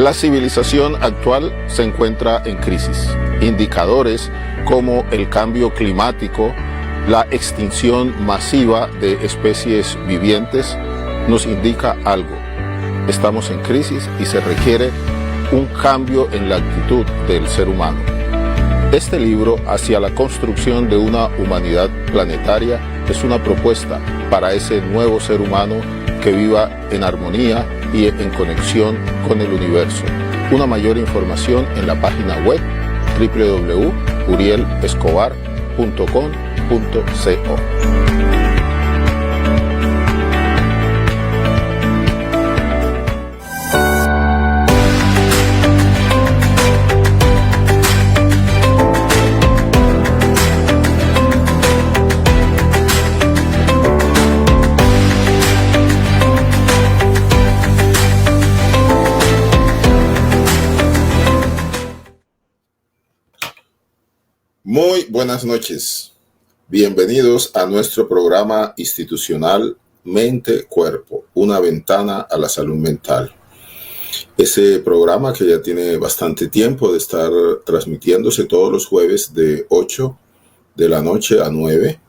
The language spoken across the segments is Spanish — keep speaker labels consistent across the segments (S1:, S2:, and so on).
S1: La civilización actual se encuentra en crisis. Indicadores como el cambio climático, la extinción masiva de especies vivientes nos indica algo. Estamos en crisis y se requiere un cambio en la actitud del ser humano. Este libro, Hacia la construcción de una humanidad planetaria, es una propuesta para ese nuevo ser humano que viva en armonía y en conexión con el universo. Una mayor información en la página web www.urielescobar.com.co. Muy buenas noches. Bienvenidos a nuestro programa institucional Mente-Cuerpo, una ventana a la salud mental. Ese programa que ya tiene bastante tiempo de estar transmitiéndose todos los jueves de 8 de la noche a 9.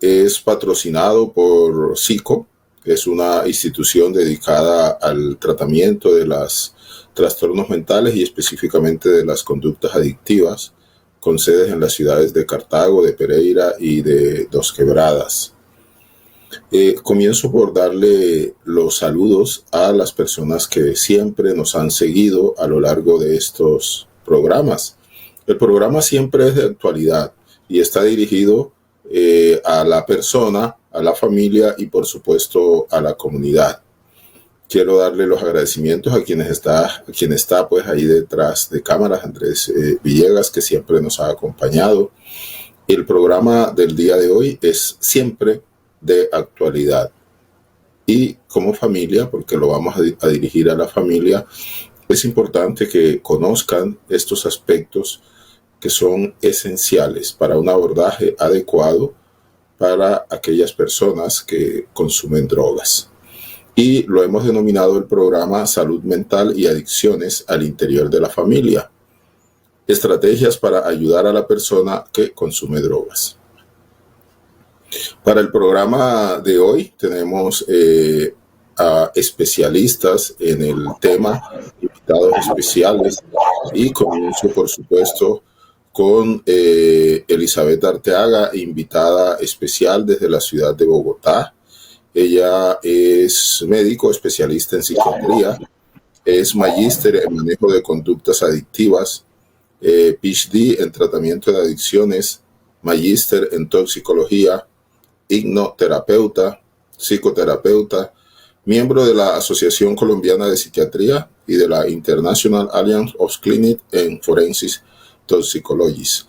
S1: Es patrocinado por SICO, que es una institución dedicada al tratamiento de los trastornos mentales y específicamente de las conductas adictivas, con sedes en las ciudades de Cartago, de Pereira y de Dos Quebradas. Comienzo por darle los saludos a las personas que siempre nos han seguido a lo largo de estos programas. El programa siempre es de actualidad y está dirigido a la persona, a la familia y por supuesto a la comunidad. Quiero darle los agradecimientos a quien está pues ahí detrás de cámaras, Andrés Villegas, que siempre nos ha acompañado. El programa del día de hoy es siempre de actualidad. Y como familia, porque lo vamos a dirigir a la familia, es importante que conozcan estos aspectos que son esenciales para un abordaje adecuado para aquellas personas que consumen drogas. Y lo hemos denominado el programa Salud Mental y Adicciones al Interior de la Familia. Estrategias para ayudar a la persona que consume drogas. Para el programa de hoy tenemos a especialistas en el tema, invitados especiales, y comienzo por supuesto con Elizabeth Arteaga, invitada especial desde la ciudad de Bogotá. Ella es médico especialista en psiquiatría, es magíster en manejo de conductas adictivas, PhD en tratamiento de adicciones, magíster en toxicología, hipnoterapeuta, psicoterapeuta, miembro de la Asociación Colombiana de Psiquiatría y de la International Alliance of Clinic and Forensic Toxicologists.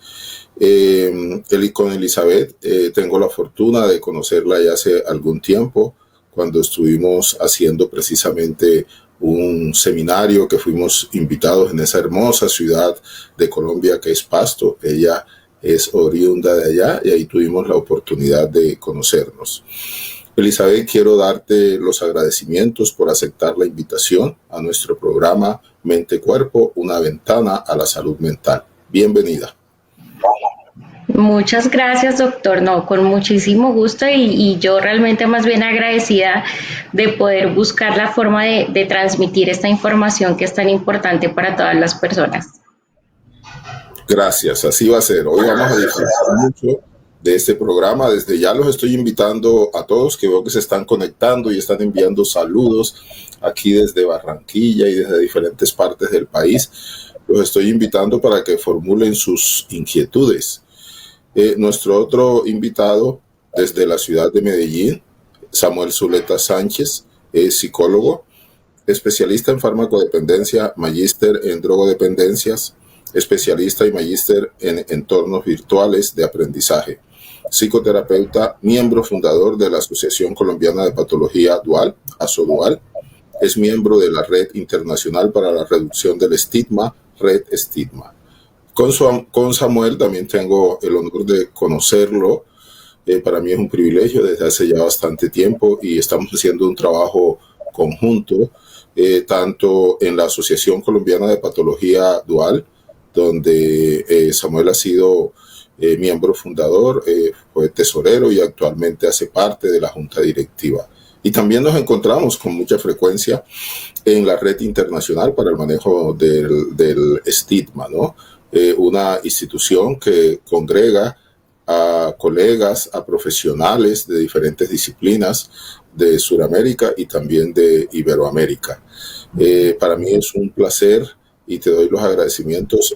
S1: Con Elizabeth tengo la fortuna de conocerla ya hace algún tiempo, cuando estuvimos haciendo precisamente un seminario que fuimos invitados en esa hermosa ciudad de Colombia que es Pasto. Ella es oriunda de allá y ahí tuvimos la oportunidad de conocernos. Elizabeth, quiero darte los agradecimientos por aceptar la invitación a nuestro programa Mente-Cuerpo, una ventana a la salud mental. Bienvenida.
S2: Muchas gracias, doctor. No, con muchísimo gusto y yo realmente más bien agradecida de poder buscar la forma de transmitir esta información que es tan importante para todas las personas.
S1: Gracias, así va a ser. Hoy vamos a disfrutar mucho de este programa. Desde ya los estoy invitando a todos, que veo que se están conectando y están enviando saludos aquí desde Barranquilla y desde diferentes partes del país. Los estoy invitando para que formulen sus inquietudes. Nuestro otro invitado desde la ciudad de Medellín, Samuel Zuleta Sánchez, es psicólogo, especialista en farmacodependencia, magíster en drogodependencias, especialista y magíster en entornos virtuales de aprendizaje, psicoterapeuta, miembro fundador de la Asociación Colombiana de Patología Dual, ASODUAL, es miembro de la Red Internacional para la Reducción del Estigma, Red Estigma. Con Samuel también tengo el honor de conocerlo. Para mí es un privilegio desde hace ya bastante tiempo y estamos haciendo un trabajo conjunto tanto en la Asociación Colombiana de Patología Dual, donde Samuel ha sido miembro fundador, fue tesorero y actualmente hace parte de la junta directiva. Y también nos encontramos con mucha frecuencia en la Red Internacional para el Manejo del Estigma, ¿no? Una institución que congrega a colegas, a profesionales de diferentes disciplinas de Sudamérica y también de Iberoamérica. Para mí es un placer y te doy los agradecimientos,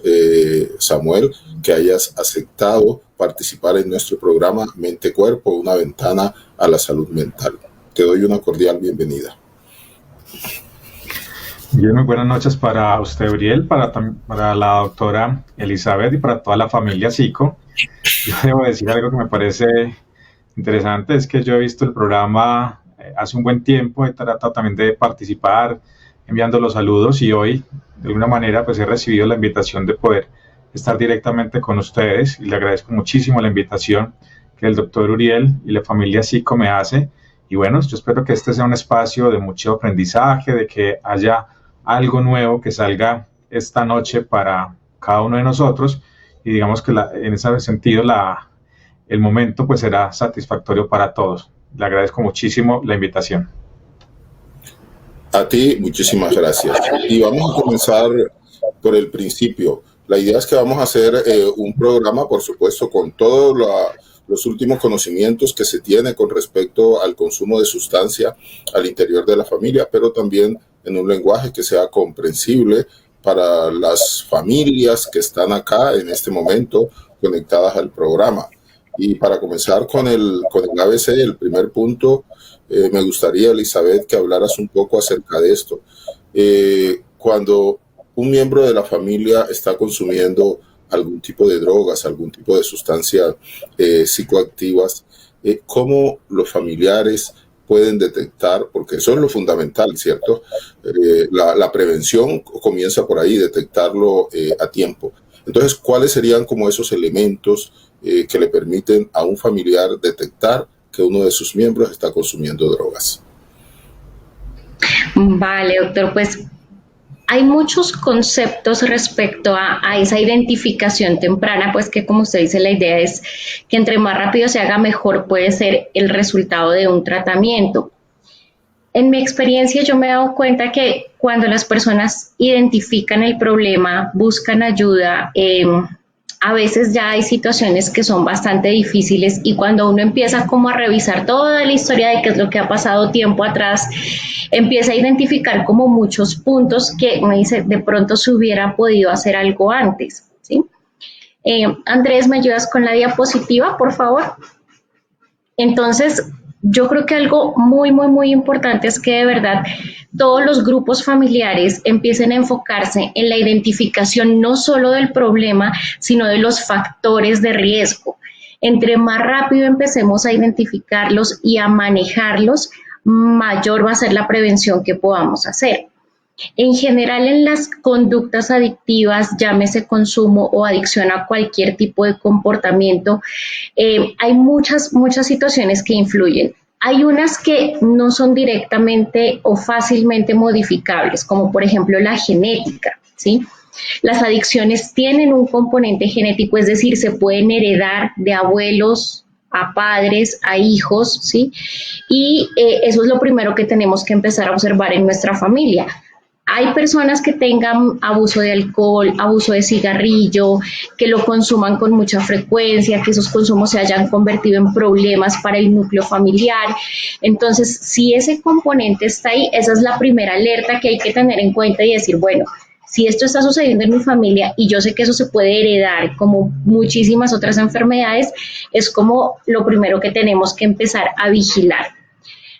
S1: Samuel, que hayas aceptado participar en nuestro programa Mente Cuerpo, una ventana a la salud mental. Te doy una cordial bienvenida.
S3: Bien, muy buenas noches para usted, Uriel, para la doctora Elizabeth y para toda la familia Psico. Yo debo decir algo que me parece interesante, es que yo he visto el programa hace un buen tiempo, he tratado también de participar enviando los saludos y hoy, de alguna manera, pues he recibido la invitación de poder estar directamente con ustedes y le agradezco muchísimo la invitación que el doctor Uriel y la familia Psico me hace. Y bueno, yo espero que este sea un espacio de mucho aprendizaje, de que haya algo nuevo que salga esta noche para cada uno de nosotros y digamos que en ese sentido el momento pues será satisfactorio para todos. Le agradezco muchísimo la invitación.
S1: A ti, muchísimas gracias. Y vamos a comenzar por el principio. La idea es que vamos a hacer un programa, por supuesto, con todos los últimos conocimientos que se tiene con respecto al consumo de sustancia al interior de la familia, pero también en un lenguaje que sea comprensible para las familias que están acá en este momento conectadas al programa. Y para comenzar con el ABC, el primer punto, me gustaría, Elizabeth, que hablaras un poco acerca de esto. Cuando un miembro de la familia está consumiendo algún tipo de drogas, algún tipo de sustancias psicoactivas, ¿cómo los familiares pueden detectar? Porque eso es lo fundamental, ¿cierto? La prevención comienza por ahí, detectarlo a tiempo. Entonces, ¿cuáles serían como esos elementos que le permiten a un familiar detectar que uno de sus miembros está consumiendo drogas?
S2: Vale, doctor, pues hay muchos conceptos respecto a esa identificación temprana, pues que como usted dice, la idea es que entre más rápido se haga, mejor puede ser el resultado de un tratamiento. En mi experiencia yo me he dado cuenta que cuando las personas identifican el problema, buscan ayuda, a veces ya hay situaciones que son bastante difíciles y cuando uno empieza como a revisar toda la historia de qué es lo que ha pasado tiempo atrás, empieza a identificar como muchos puntos que uno dice, de pronto se hubiera podido hacer algo antes, ¿sí? Andrés, ¿me ayudas con la diapositiva, por favor? Entonces, yo creo que algo muy, muy, muy importante es que de verdad todos los grupos familiares empiecen a enfocarse en la identificación no solo del problema, sino de los factores de riesgo. Entre más rápido empecemos a identificarlos y a manejarlos, mayor va a ser la prevención que podamos hacer. En general, en las conductas adictivas, llámese consumo o adicción a cualquier tipo de comportamiento, hay muchas situaciones que influyen. Hay unas que no son directamente o fácilmente modificables, como por ejemplo la genética, ¿sí? Las adicciones tienen un componente genético, es decir, se pueden heredar de abuelos a padres, a hijos, ¿sí? Y eso es lo primero que tenemos que empezar a observar en nuestra familia. Hay personas que tengan abuso de alcohol, abuso de cigarrillo, que lo consuman con mucha frecuencia, que esos consumos se hayan convertido en problemas para el núcleo familiar. Entonces, si ese componente está ahí, esa es la primera alerta que hay que tener en cuenta y decir, bueno, si esto está sucediendo en mi familia y yo sé que eso se puede heredar como muchísimas otras enfermedades, es como lo primero que tenemos que empezar a vigilar.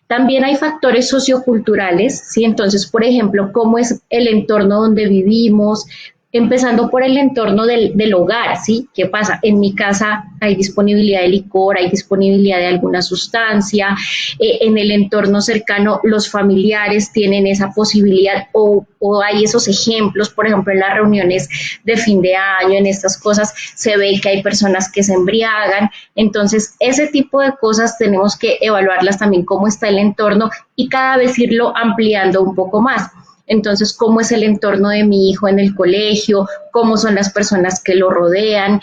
S2: También hay factores socioculturales, ¿sí? Entonces, por ejemplo, cómo es el entorno donde vivimos, empezando por el entorno del hogar, ¿sí? ¿Qué pasa? En mi casa hay disponibilidad de licor, hay disponibilidad de alguna sustancia, en el entorno cercano los familiares tienen esa posibilidad o hay esos ejemplos, por ejemplo, en las reuniones de fin de año, en estas cosas, se ve que hay personas que se embriagan. Entonces, ese tipo de cosas tenemos que evaluarlas también, cómo está el entorno y cada vez irlo ampliando un poco más. Entonces, ¿cómo es el entorno de mi hijo en el colegio? ¿Cómo son las personas que lo rodean?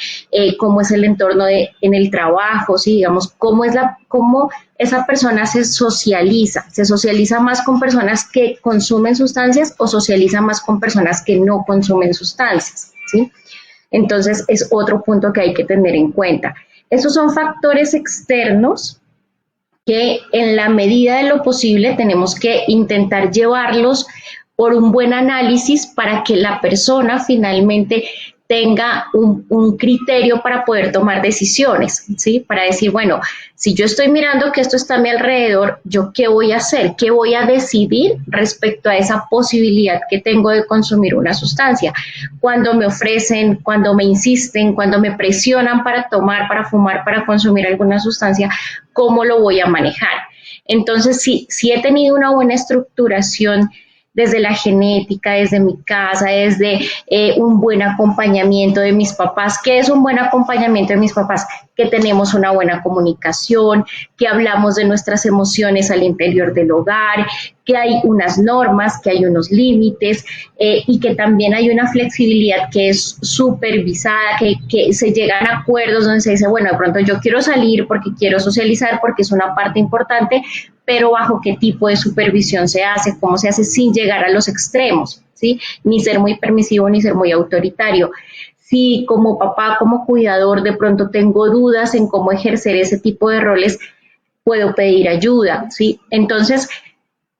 S2: ¿Cómo es el entorno en el trabajo? ¿Sí? Digamos, cómo esa persona se socializa más con personas que consumen sustancias o socializa más con personas que no consumen sustancias, ¿sí? Entonces es otro punto que hay que tener en cuenta. Esos son factores externos que en la medida de lo posible tenemos que intentar llevarlos por un buen análisis para que la persona finalmente tenga un criterio para poder tomar decisiones, ¿sí? Para decir, bueno, si yo estoy mirando que esto está a mi alrededor, ¿yo qué voy a hacer? ¿Qué voy a decidir respecto a esa posibilidad que tengo de consumir una sustancia? Cuando me ofrecen, cuando me insisten, cuando me presionan para tomar, para fumar, para consumir alguna sustancia, ¿cómo lo voy a manejar? Entonces, si he tenido una buena estructuración desde la genética, desde mi casa, desde un buen acompañamiento de mis papás. ¿Qué es un buen acompañamiento de mis papás? Que tenemos una buena comunicación, que hablamos de nuestras emociones al interior del hogar, que hay unas normas, que hay unos límites y que también hay una flexibilidad que es supervisada, que se llegan a acuerdos donde se dice, bueno, de pronto yo quiero salir porque quiero socializar, porque es una parte importante, pero bajo qué tipo de supervisión se hace, cómo se hace sin llegar a los extremos, ¿sí? Ni ser muy permisivo ni ser muy autoritario. Si como papá, como cuidador, de pronto tengo dudas en cómo ejercer ese tipo de roles, puedo pedir ayuda, ¿sí? Entonces,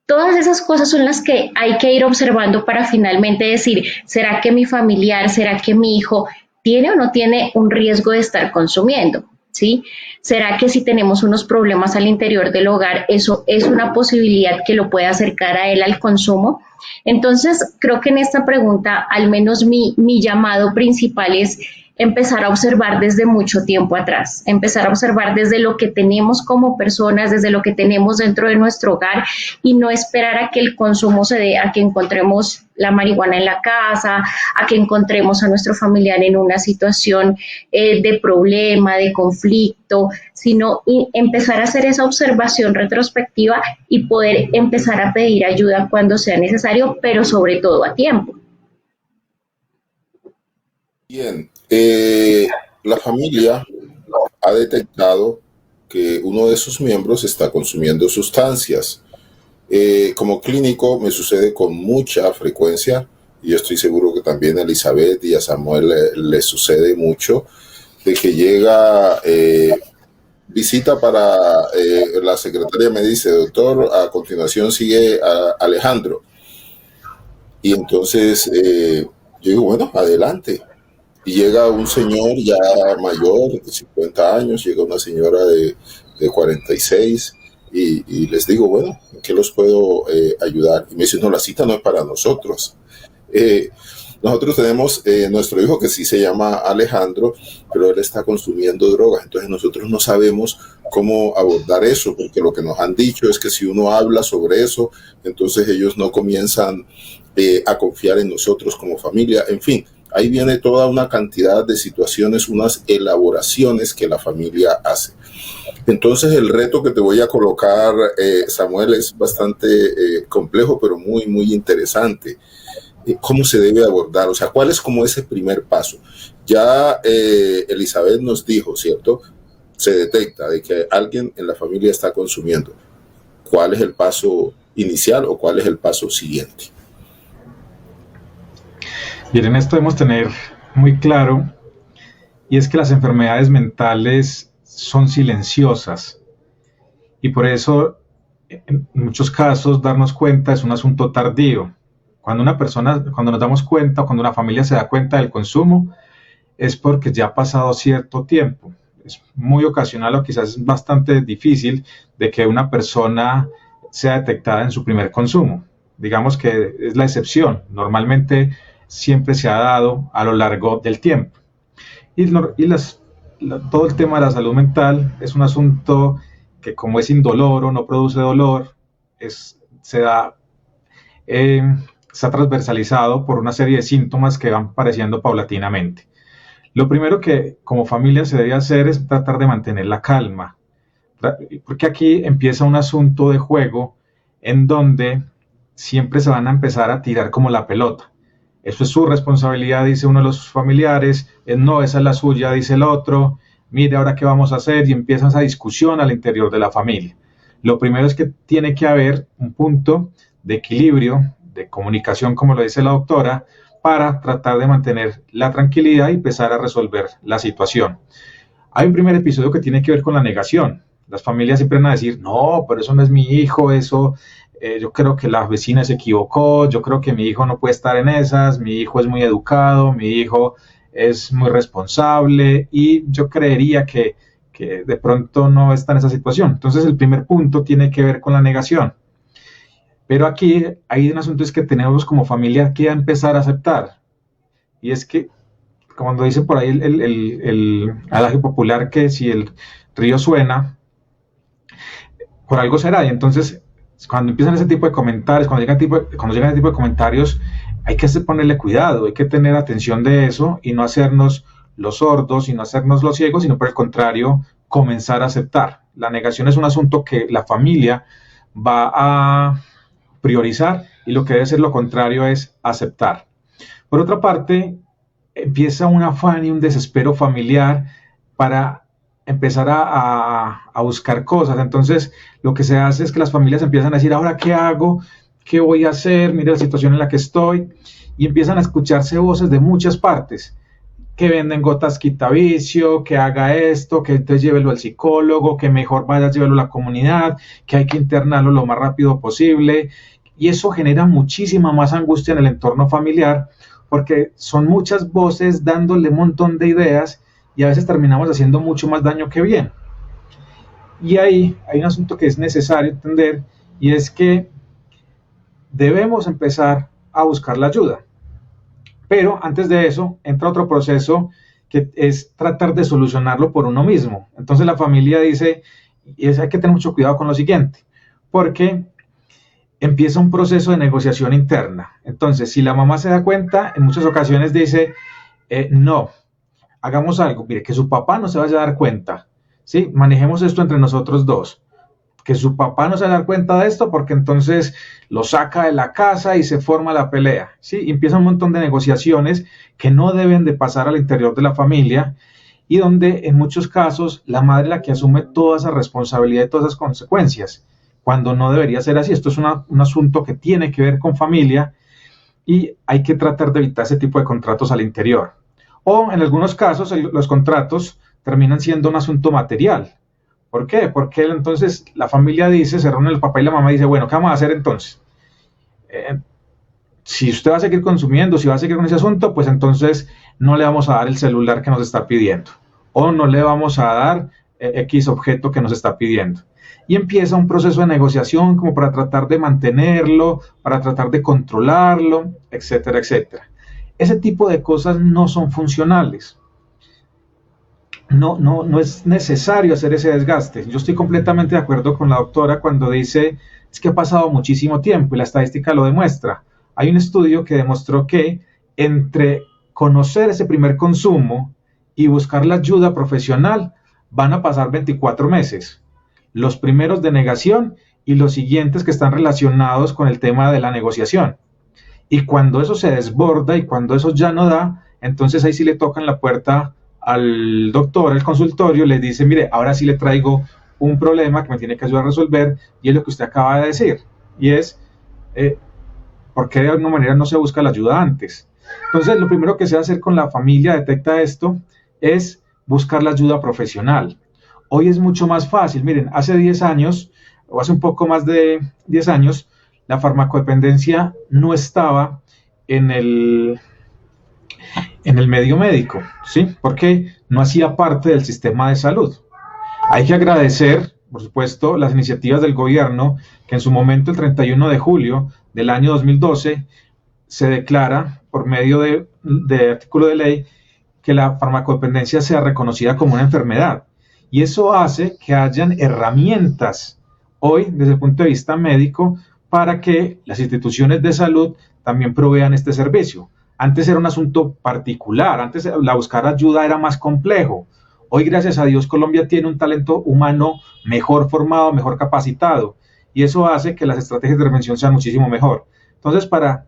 S2: todas esas cosas son las que hay que ir observando para finalmente decir, ¿será que mi familiar, será que mi hijo tiene o no tiene un riesgo de estar consumiendo? ¿Sí? ¿Será que si tenemos unos problemas al interior del hogar, eso es una posibilidad que lo puede acercar a él al consumo? Entonces, creo que en esta pregunta, al menos mi llamado principal es empezar a observar desde mucho tiempo atrás, empezar a observar desde lo que tenemos como personas, desde lo que tenemos dentro de nuestro hogar y no esperar a que el consumo se dé, a que encontremos la marihuana en la casa, a que encontremos a nuestro familiar en una situación de problema, de conflicto, sino empezar a hacer esa observación retrospectiva y poder empezar a pedir ayuda cuando sea necesario, pero sobre todo a tiempo.
S1: Bien, la familia ha detectado que uno de sus miembros está consumiendo sustancias. Como clínico me sucede con mucha frecuencia y yo estoy seguro que también a Elizabeth y a Samuel le sucede mucho, de que llega visita para la secretaria me dice, doctor, a continuación sigue a Alejandro. Y entonces yo digo, bueno, adelante. Y llega un señor ya mayor, de 50 años, llega una señora de 46 y les digo, bueno, ¿en qué los puedo ayudar? Y me dice, no, la cita no es para nosotros. Nosotros tenemos nuestro hijo que sí se llama Alejandro, pero él está consumiendo drogas, entonces nosotros no sabemos cómo abordar eso, porque lo que nos han dicho es que si uno habla sobre eso, entonces ellos no comienzan a confiar en nosotros como familia, en fin. Ahí viene toda una cantidad de situaciones, unas elaboraciones que la familia hace. Entonces el reto que te voy a colocar, Samuel, es bastante complejo, pero muy, muy interesante. ¿Cómo se debe abordar? O sea, ¿cuál es como ese primer paso? Ya Elizabeth nos dijo, ¿cierto? Se detecta de que alguien en la familia está consumiendo. ¿Cuál es el paso inicial o cuál es el paso siguiente?
S3: Y en esto debemos tener muy claro, y es que las enfermedades mentales son silenciosas, y por eso, en muchos casos, darnos cuenta es un asunto tardío. Cuando nos damos cuenta, o cuando una familia se da cuenta del consumo, es porque ya ha pasado cierto tiempo. Es muy ocasional o quizás es bastante difícil de que una persona sea detectada en su primer consumo. Digamos que es la excepción. Normalmente siempre se ha dado a lo largo del tiempo. Todo el tema de la salud mental es un asunto que, como es indoloro, no produce dolor, está transversalizado por una serie de síntomas que van apareciendo paulatinamente. Lo primero que como familia se debe hacer es tratar de mantener la calma, porque aquí empieza un asunto de juego en donde siempre se van a empezar a tirar como la pelota. Eso es su responsabilidad, dice uno de los familiares, no, esa es la suya, dice el otro, mire, ahora qué vamos a hacer, y empieza esa discusión al interior de la familia. Lo primero es que tiene que haber un punto de equilibrio, de comunicación, como lo dice la doctora, para tratar de mantener la tranquilidad y empezar a resolver la situación. Hay un primer episodio que tiene que ver con la negación. Las familias siempre van a decir, no, pero eso no es mi hijo, eso, yo creo que la vecina se equivocó, yo creo que mi hijo no puede estar en esas, mi hijo es muy educado, mi hijo es muy responsable y yo creería que de pronto no está en esa situación. Entonces el primer punto tiene que ver con la negación. Pero aquí hay un asunto es que tenemos como familia que empezar a aceptar. Y es que, como dice por ahí el adagio popular, que si el río suena, por algo será. Y entonces, cuando empiezan ese tipo de comentarios, cuando llegan ese tipo de comentarios, hay que ponerle cuidado, hay que tener atención de eso y no hacernos los sordos y no hacernos los ciegos, sino por el contrario, comenzar a aceptar. La negación es un asunto que la familia va a priorizar y lo que debe ser lo contrario es aceptar. Por otra parte, empieza un afán y un desespero familiar para empezar a buscar cosas. Entonces, lo que se hace es que las familias empiezan a decir, ¿ahora qué hago? ¿Qué voy a hacer? Mira la situación en la que estoy. Y empiezan a escucharse voces de muchas partes, que venden gotas quitavicio, que haga esto, que entonces llévelo al psicólogo, que mejor vaya a llevarlo a la comunidad, que hay que internarlo lo más rápido posible. Y eso genera muchísima más angustia en el entorno familiar, porque son muchas voces dándole un montón de ideas y a veces terminamos haciendo mucho más daño que bien. Y ahí hay un asunto que es necesario entender, y es que debemos empezar a buscar la ayuda. Pero antes de eso entra otro proceso que es tratar de solucionarlo por uno mismo. Entonces la familia dice, y hay que tener mucho cuidado con lo siguiente, porque empieza un proceso de negociación interna. Entonces, si la mamá se da cuenta, en muchas ocasiones dice, no, hagamos algo, mire, que su papá no se vaya a dar cuenta, ¿sí? Manejemos esto entre nosotros dos. Que su papá no se va a dar cuenta de esto porque entonces lo saca de la casa y se forma la pelea, ¿sí? Y empieza un montón de negociaciones que no deben de pasar al interior de la familia y donde en muchos casos la madre es la que asume toda esa responsabilidad y todas esas consecuencias, cuando no debería ser así. Esto es un asunto que tiene que ver con familia y hay que tratar de evitar ese tipo de contratos al interior. O en algunos casos los contratos terminan siendo un asunto material. ¿Por qué? Porque entonces la familia dice, se reúne el papá y la mamá y dice, bueno, ¿qué vamos a hacer entonces? Si usted va a seguir consumiendo, si va a seguir con ese asunto, pues entonces no le vamos a dar el celular que nos está pidiendo. O no le vamos a dar X objeto que nos está pidiendo. Y empieza un proceso de negociación como para tratar de mantenerlo, para tratar de controlarlo, etcétera, etcétera. Ese tipo de cosas no son funcionales. No es necesario hacer ese desgaste. Yo estoy completamente de acuerdo con la doctora cuando dice, es que ha pasado muchísimo tiempo y la estadística lo demuestra. Hay un estudio que demostró que entre conocer ese primer consumo y buscar la ayuda profesional van a pasar 24 meses. Los primeros de negación y los siguientes que están relacionados con el tema de la negociación. Y cuando eso se desborda y cuando eso ya no da, entonces ahí sí le tocan la puerta al doctor, al consultorio, le dice, mire, ahora sí le traigo un problema que me tiene que ayudar a resolver, y es lo que usted acaba de decir, y es, ¿por qué de alguna manera no se busca la ayuda antes? Entonces, lo primero que se va a hacer con la familia, detecta esto, es buscar la ayuda profesional. Hoy es mucho más fácil, miren, hace 10 años, o hace un poco más de 10 años, la farmacodependencia no estaba en el medio médico, ¿sí? Porque no hacía parte del sistema de salud. Hay que agradecer, por supuesto, las iniciativas del gobierno, que en su momento, el 31 de julio del año 2012, se declara, por medio de artículo de ley, que la farmacodependencia sea reconocida como una enfermedad. Y eso hace que hayan herramientas hoy, desde el punto de vista médico, para que las instituciones de salud también provean este servicio. Antes era un asunto particular, antes la buscar ayuda era más complejo. Hoy, gracias a Dios, Colombia tiene un talento humano mejor formado, mejor capacitado. y eso hace que las estrategias de intervención sean muchísimo mejor. Entonces, para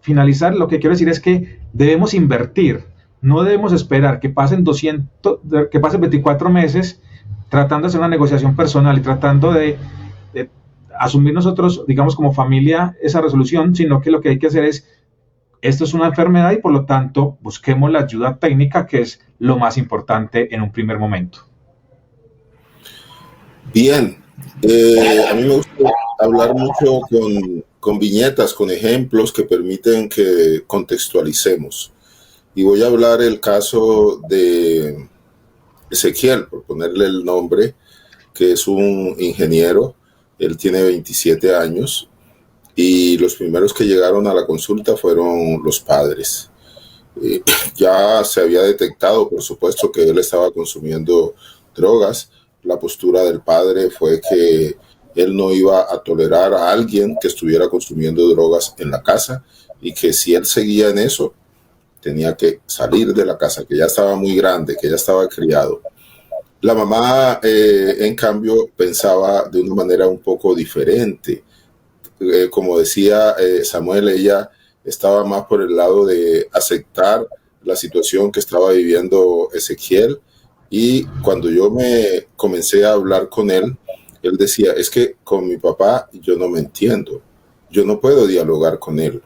S3: finalizar, lo que quiero decir es que debemos invertir, no debemos esperar que pasen 24 meses tratando de hacer una negociación personal y tratando de asumir nosotros, digamos, como familia esa resolución, sino que lo que hay que hacer es, esto es una enfermedad y por lo tanto busquemos la ayuda técnica, que es lo más importante en un primer momento.
S1: Bien, a mí me gusta hablar mucho con viñetas, con ejemplos que permiten que contextualicemos. Y voy a hablar el caso de Ezequiel, por ponerle el nombre, que es un ingeniero. Él tiene 27 años y los primeros que llegaron a la consulta fueron los padres. Ya se había detectado, por supuesto, que él estaba consumiendo drogas. La postura del padre fue que él no iba a tolerar a alguien que estuviera consumiendo drogas en la casa y que si él seguía en eso, tenía que salir de la casa, que ya estaba muy grande, que ya estaba criado. La mamá, en cambio, pensaba de una manera un poco diferente. Como decía Samuel, ella estaba más por el lado de aceptar la situación que estaba viviendo Ezequiel. Y cuando yo me comencé a hablar con él, él decía, es que con mi papá yo no me entiendo. Yo no puedo dialogar con él,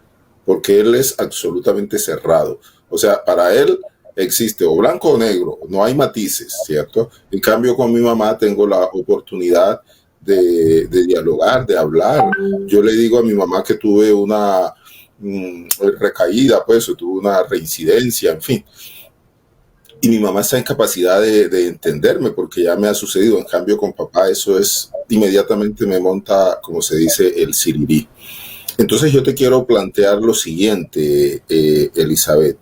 S1: porque él es absolutamente cerrado. O sea, para él existe o blanco o negro, no hay matices, ¿cierto? En cambio, con mi mamá tengo la oportunidad de dialogar, de hablar. Yo le digo a mi mamá que tuve una recaída, pues, o tuve una reincidencia, en fin. Y mi mamá está en capacidad de entenderme porque ya me ha sucedido. En cambio, con papá eso es, inmediatamente me monta, como se dice, el sirirí. Entonces yo te quiero plantear lo siguiente, Elizabeth.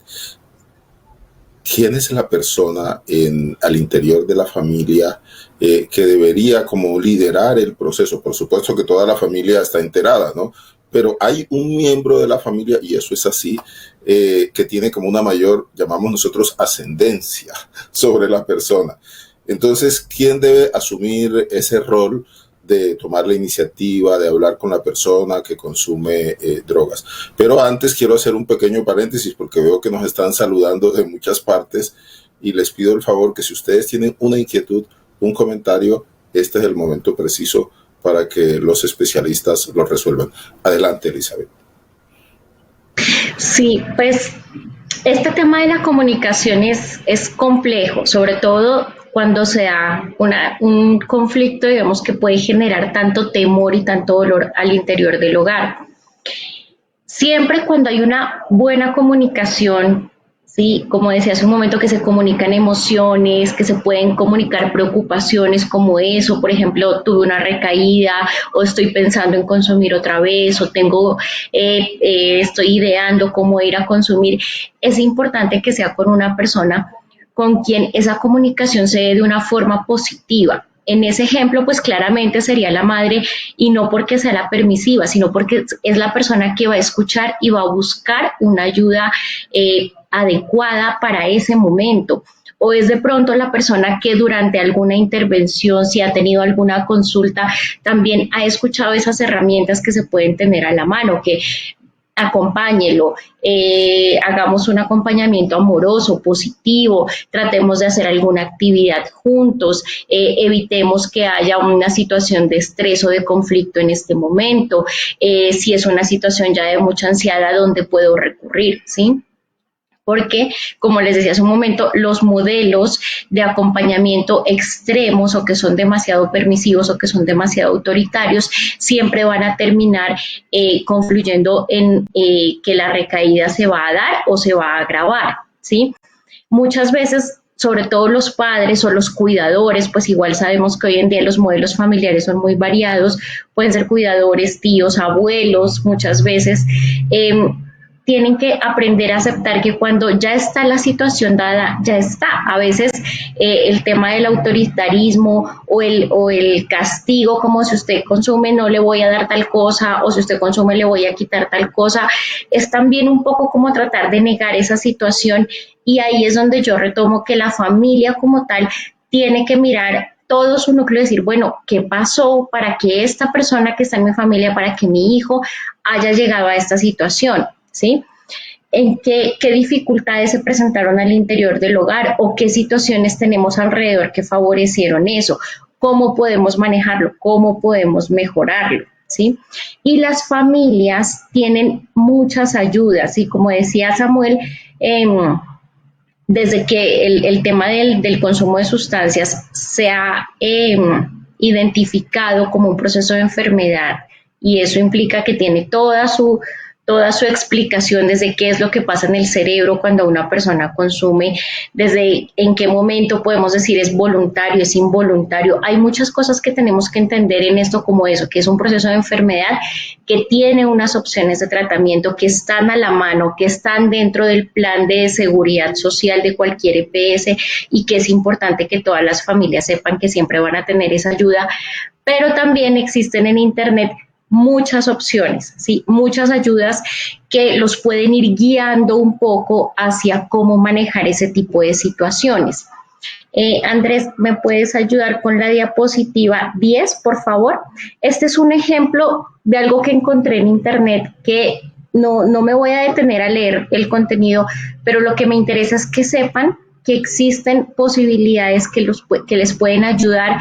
S1: ¿Quién es la persona al interior de la familia que debería como liderar el proceso? Por supuesto que toda la familia está enterada, ¿no? Pero hay un miembro de la familia, y eso es así, que tiene como una mayor, llamamos nosotros, ascendencia sobre la persona. Entonces, ¿quién debe asumir ese rol de tomar la iniciativa, de hablar con la persona que consume drogas? Pero antes quiero hacer un pequeño paréntesis porque veo que nos están saludando de muchas partes y les pido el favor que si ustedes tienen una inquietud, un comentario, este es el momento preciso para que los especialistas lo resuelvan. Adelante, Elizabeth.
S2: Sí, pues este tema de la comunicación es complejo, sobre todo cuando se da un conflicto, digamos, que puede generar tanto temor y tanto dolor al interior del hogar. Siempre cuando hay una buena comunicación, sí, como decía hace un momento, que se comunican emociones, que se pueden comunicar preocupaciones como eso, por ejemplo, tuve una recaída o estoy pensando en consumir otra vez o estoy ideando cómo ir a consumir. Es importante que sea con una persona con quien esa comunicación se dé de una forma positiva. En ese ejemplo, pues claramente sería la madre, y no porque sea la permisiva, sino porque es la persona que va a escuchar y va a buscar una ayuda adecuada para ese momento. O es de pronto la persona que durante alguna intervención, si ha tenido alguna consulta, también ha escuchado esas herramientas que se pueden tener a la mano, que acompáñelo, hagamos un acompañamiento amoroso, positivo, tratemos de hacer alguna actividad juntos, evitemos que haya una situación de estrés o de conflicto en este momento, si es una situación ya de mucha ansiedad, ¿a dónde puedo recurrir? ¿Sí? Porque, como les decía hace un momento, los modelos de acompañamiento extremos o que son demasiado permisivos o que son demasiado autoritarios siempre van a terminar confluyendo en que la recaída se va a dar o se va a agravar, ¿sí? Muchas veces, sobre todo los padres o los cuidadores, pues igual sabemos que hoy en día los modelos familiares son muy variados, pueden ser cuidadores, tíos, abuelos, muchas veces, tienen que aprender a aceptar que cuando ya está la situación dada, ya está. A veces el tema del autoritarismo o el castigo, como si usted consume no le voy a dar tal cosa, o si usted consume le voy a quitar tal cosa, es también un poco como tratar de negar esa situación, y ahí es donde yo retomo que la familia como tal tiene que mirar todo su núcleo, decir, bueno, ¿qué pasó para que esta persona que está en mi familia, para que mi hijo haya llegado a esta situación? ¿Sí? ¿En qué dificultades se presentaron al interior del hogar o qué situaciones tenemos alrededor que favorecieron eso? ¿Cómo podemos manejarlo? ¿Cómo podemos mejorarlo? ¿Sí? Y las familias tienen muchas ayudas y como decía Samuel, desde que el tema del consumo de sustancias se ha identificado como un proceso de enfermedad y eso implica que tiene toda su explicación desde qué es lo que pasa en el cerebro cuando una persona consume, desde en qué momento podemos decir es voluntario, es involuntario. Hay muchas cosas que tenemos que entender en esto como eso, que es un proceso de enfermedad que tiene unas opciones de tratamiento que están a la mano, que están dentro del plan de seguridad social de cualquier EPS y que es importante que todas las familias sepan que siempre van a tener esa ayuda, pero también existen en Internet muchas opciones, ¿sí? Muchas ayudas que los pueden ir guiando un poco hacia cómo manejar ese tipo de situaciones. Andrés, ¿me puedes ayudar con la diapositiva 10, por favor? Este es un ejemplo de algo que encontré en Internet que no me voy a detener a leer el contenido, pero lo que me interesa es que sepan que existen posibilidades que les pueden ayudar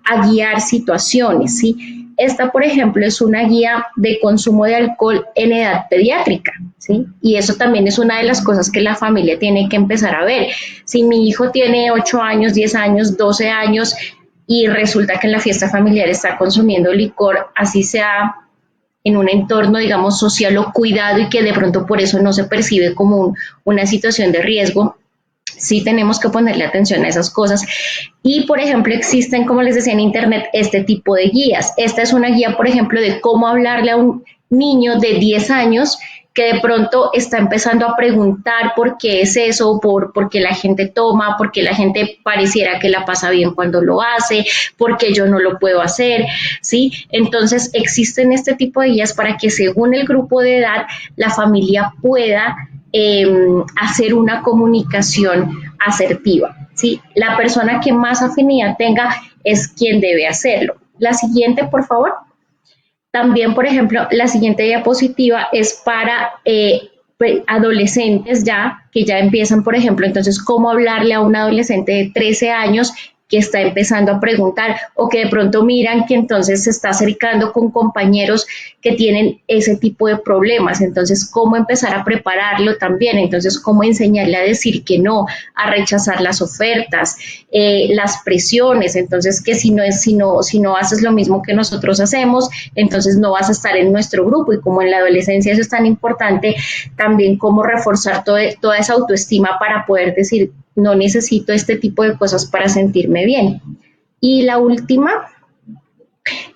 S2: a guiar situaciones, ¿sí? Esta, por ejemplo, es una guía de consumo de alcohol en edad pediátrica, ¿sí? Y eso también es una de las cosas que la familia tiene que empezar a ver. Si mi hijo tiene 8 años, 10 años, 12 años y resulta que en la fiesta familiar está consumiendo licor, así sea en un entorno, digamos, social o cuidado y que de pronto por eso no se percibe como una situación de riesgo, sí tenemos que ponerle atención a esas cosas. Y, por ejemplo, existen, como les decía en Internet, este tipo de guías. Esta es una guía, por ejemplo, de cómo hablarle a un niño de 10 años que de pronto está empezando a preguntar por qué es eso, por qué la gente toma, por qué la gente pareciera que la pasa bien cuando lo hace, por qué yo no lo puedo hacer, ¿sí? Entonces, existen este tipo de guías para que según el grupo de edad, la familia pueda hacer una comunicación asertiva, ¿sí? La persona que más afinidad tenga es quien debe hacerlo. La siguiente, por favor. También, por ejemplo, la siguiente diapositiva es para adolescentes que ya empiezan, por ejemplo, entonces, cómo hablarle a un adolescente de 13 años que está empezando a preguntar o que de pronto miran que entonces se está acercando con compañeros que tienen ese tipo de problemas. Entonces, cómo empezar a prepararlo también. Entonces, cómo enseñarle a decir que no, a rechazar las ofertas, las presiones. Entonces, que si no haces lo mismo que nosotros hacemos, entonces no vas a estar en nuestro grupo. Y como en la adolescencia eso es tan importante, también cómo reforzar toda esa autoestima para poder decir, no necesito este tipo de cosas para sentirme bien. Y la última,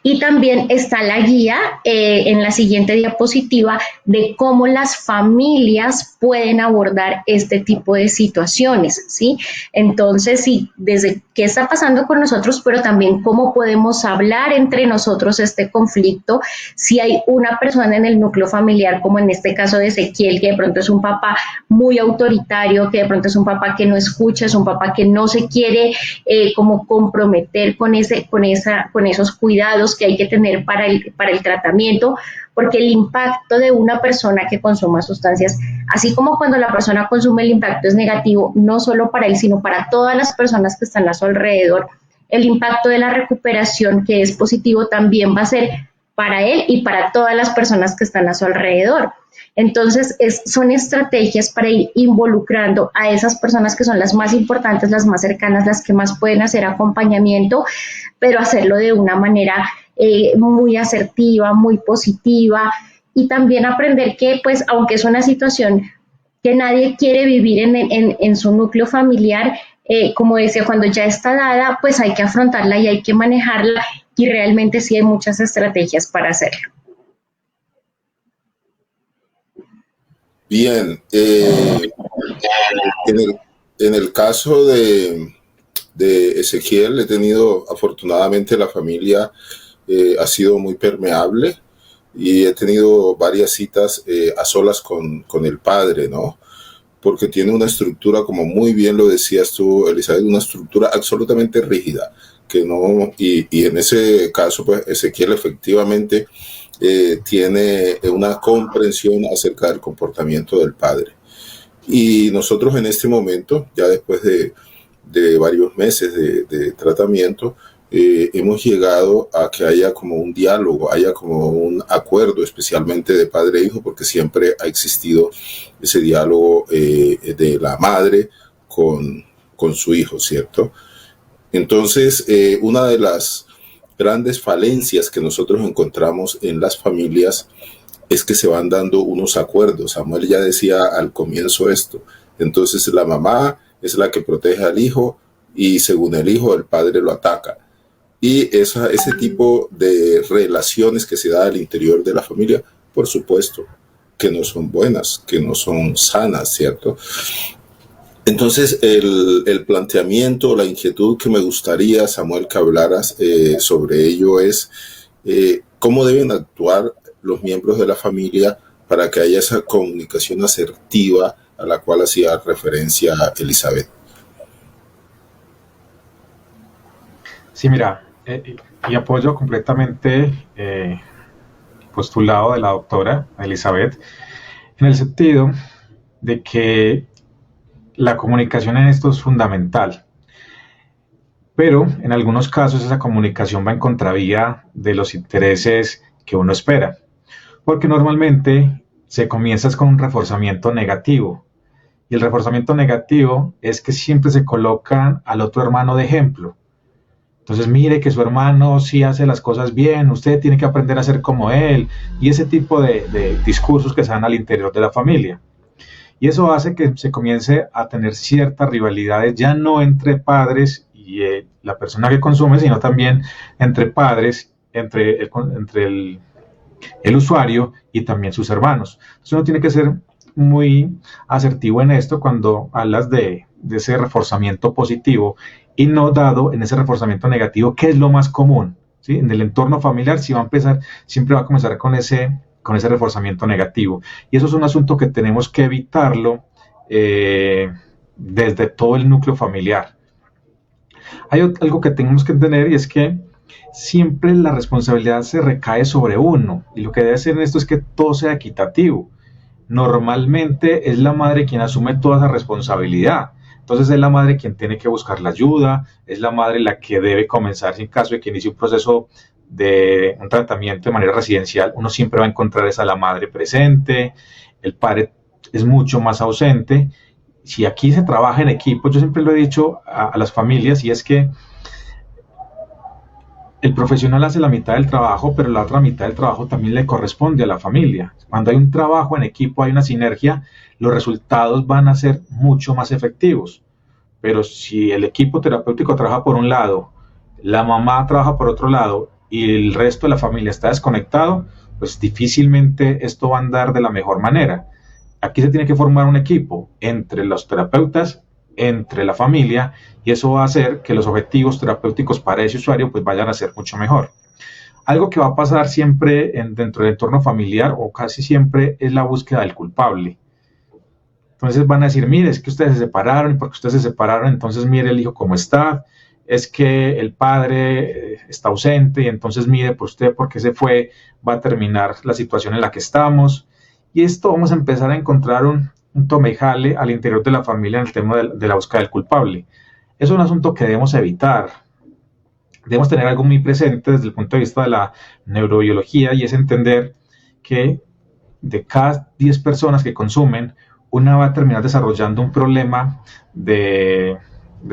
S2: y también está la guía en la siguiente diapositiva de cómo las familias pueden abordar este tipo de situaciones, ¿sí? Entonces, sí, desde qué está pasando con nosotros, pero también cómo podemos hablar entre nosotros este conflicto, si hay una persona en el núcleo familiar, como en este caso de Ezequiel, que de pronto es un papá muy autoritario, que de pronto es un papá que no escucha, es un papá que no se quiere como comprometer con esos cuidados que hay que tener para el tratamiento, porque el impacto de una persona que consuma sustancias, así como cuando la persona consume, el impacto es negativo, no solo para él, sino para todas las personas que están a su alrededor. El impacto de la recuperación, que es positivo, también va a ser para él y para todas las personas que están a su alrededor. Entonces, son estrategias para ir involucrando a esas personas que son las más importantes, las más cercanas, las que más pueden hacer acompañamiento, pero hacerlo de una manera muy asertiva, muy positiva, y también aprender que, pues, aunque es una situación que nadie quiere vivir en su núcleo familiar, como decía, cuando ya está dada, pues hay que afrontarla y hay que manejarla, y realmente sí hay muchas estrategias para hacerlo.
S1: Bien, en el caso de Ezequiel, he tenido, afortunadamente, la familia ha sido muy permeable y he tenido varias citas a solas con el padre, ¿no? Porque tiene una estructura, como muy bien lo decías tú, Elizabeth, una estructura absolutamente rígida, que no, y en ese caso, pues Ezequiel efectivamente tiene una comprensión acerca del comportamiento del padre. Y nosotros en este momento, ya después de varios meses de tratamiento, hemos llegado a que haya como un diálogo, haya como un acuerdo, especialmente de padre e hijo, porque siempre ha existido ese diálogo de la madre con su hijo, ¿cierto? Entonces, una de las grandes falencias que nosotros encontramos en las familias es que se van dando unos acuerdos. Samuel ya decía al comienzo esto. Entonces, la mamá es la que protege al hijo y según el hijo, el padre lo ataca. Y ese tipo de relaciones que se da al interior de la familia, por supuesto, que no son buenas, que no son sanas, ¿cierto? Entonces, el planteamiento, la inquietud que me gustaría, Samuel, que hablaras sobre ello es cómo deben actuar los miembros de la familia para que haya esa comunicación asertiva a la cual hacía referencia Elizabeth.
S3: Sí, mira, y apoyo completamente el postulado de la doctora Elizabeth en el sentido de que la comunicación en esto es fundamental, pero en algunos casos esa comunicación va en contravía de los intereses que uno espera, porque normalmente se comienza con un reforzamiento negativo, y el reforzamiento negativo es que siempre se colocan al otro hermano de ejemplo. Entonces, mire que su hermano sí hace las cosas bien, usted tiene que aprender a ser como él, y ese tipo de discursos que se dan al interior de la familia. Y eso hace que se comience a tener ciertas rivalidades, ya no entre padres y la persona que consume, sino también entre padres, entre el usuario y también sus hermanos. Entonces uno tiene que ser muy asertivo en esto cuando hablas de ese reforzamiento positivo y no dado en ese reforzamiento negativo, que es lo más común, ¿sí? En el entorno familiar si va a empezar, siempre va a comenzar con ese reforzamiento negativo. Y eso es un asunto que tenemos que evitarlo desde todo el núcleo familiar. Hay algo que tenemos que entender y es que siempre la responsabilidad se recae sobre uno y lo que debe hacer en esto es que todo sea equitativo. Normalmente es la madre quien asume toda esa responsabilidad. Entonces es la madre quien tiene que buscar la ayuda, es la madre la que debe comenzar, en caso de que inicie un proceso de un tratamiento de manera residencial, uno siempre va a encontrar a la madre presente, el padre es mucho más ausente. Si aquí se trabaja en equipo, yo siempre lo he dicho a las familias, y es que el profesional hace la mitad del trabajo, pero la otra mitad del trabajo también le corresponde a la familia. Cuando hay un trabajo en equipo, hay una sinergia, los resultados van a ser mucho más efectivos. Pero si el equipo terapéutico trabaja por un lado, la mamá trabaja por otro lado y el resto de la familia está desconectado, pues difícilmente esto va a andar de la mejor manera. Aquí se tiene que formar un equipo entre los terapeutas, entre la familia, y eso va a hacer que los objetivos terapéuticos para ese usuario pues vayan a ser mucho mejor. Algo que va a pasar siempre dentro del entorno familiar o casi siempre es la búsqueda del culpable. Entonces van a decir, mire, es que ustedes se separaron y porque ustedes se separaron, entonces mire el hijo cómo está, es que el padre está ausente y entonces mire por usted porque se fue, va a terminar la situación en la que estamos. Y esto vamos a empezar a encontrar un tome y jale al interior de la familia en el tema de la búsqueda del culpable. Es un asunto que debemos evitar. Debemos tener algo muy presente desde el punto de vista de la neurobiología y es entender que de cada 10 personas que consumen, una va a terminar desarrollando un problema de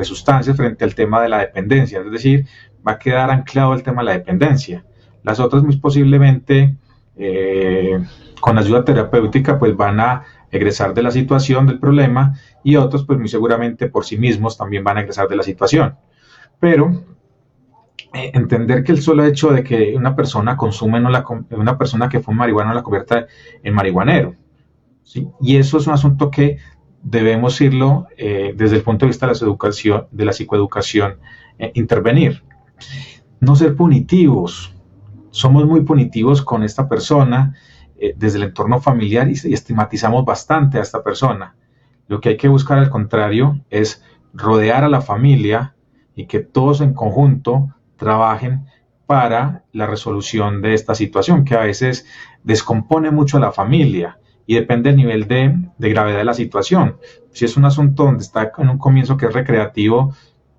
S3: sustancias frente al tema de la dependencia, es decir, va a quedar anclado el tema de la dependencia. Las otras muy posiblemente con ayuda terapéutica pues van a egresar de la situación, del problema, y otros pues muy seguramente por sí mismos también van a egresar de la situación. Pero entender que el solo hecho de que una persona consume, una persona que fuma marihuana no la convierta en marihuanero, ¿sí? Y eso es un asunto que debemos irlo desde el punto de vista de la psicoeducación, intervenir. No ser punitivos. Somos muy punitivos con esta persona desde el entorno familiar y estigmatizamos bastante a esta persona. Lo que hay que buscar al contrario es rodear a la familia y que todos en conjunto trabajen para la resolución de esta situación, que a veces descompone mucho a la familia y depende del nivel de gravedad de la situación. Si es un asunto donde está en un comienzo que es recreativo,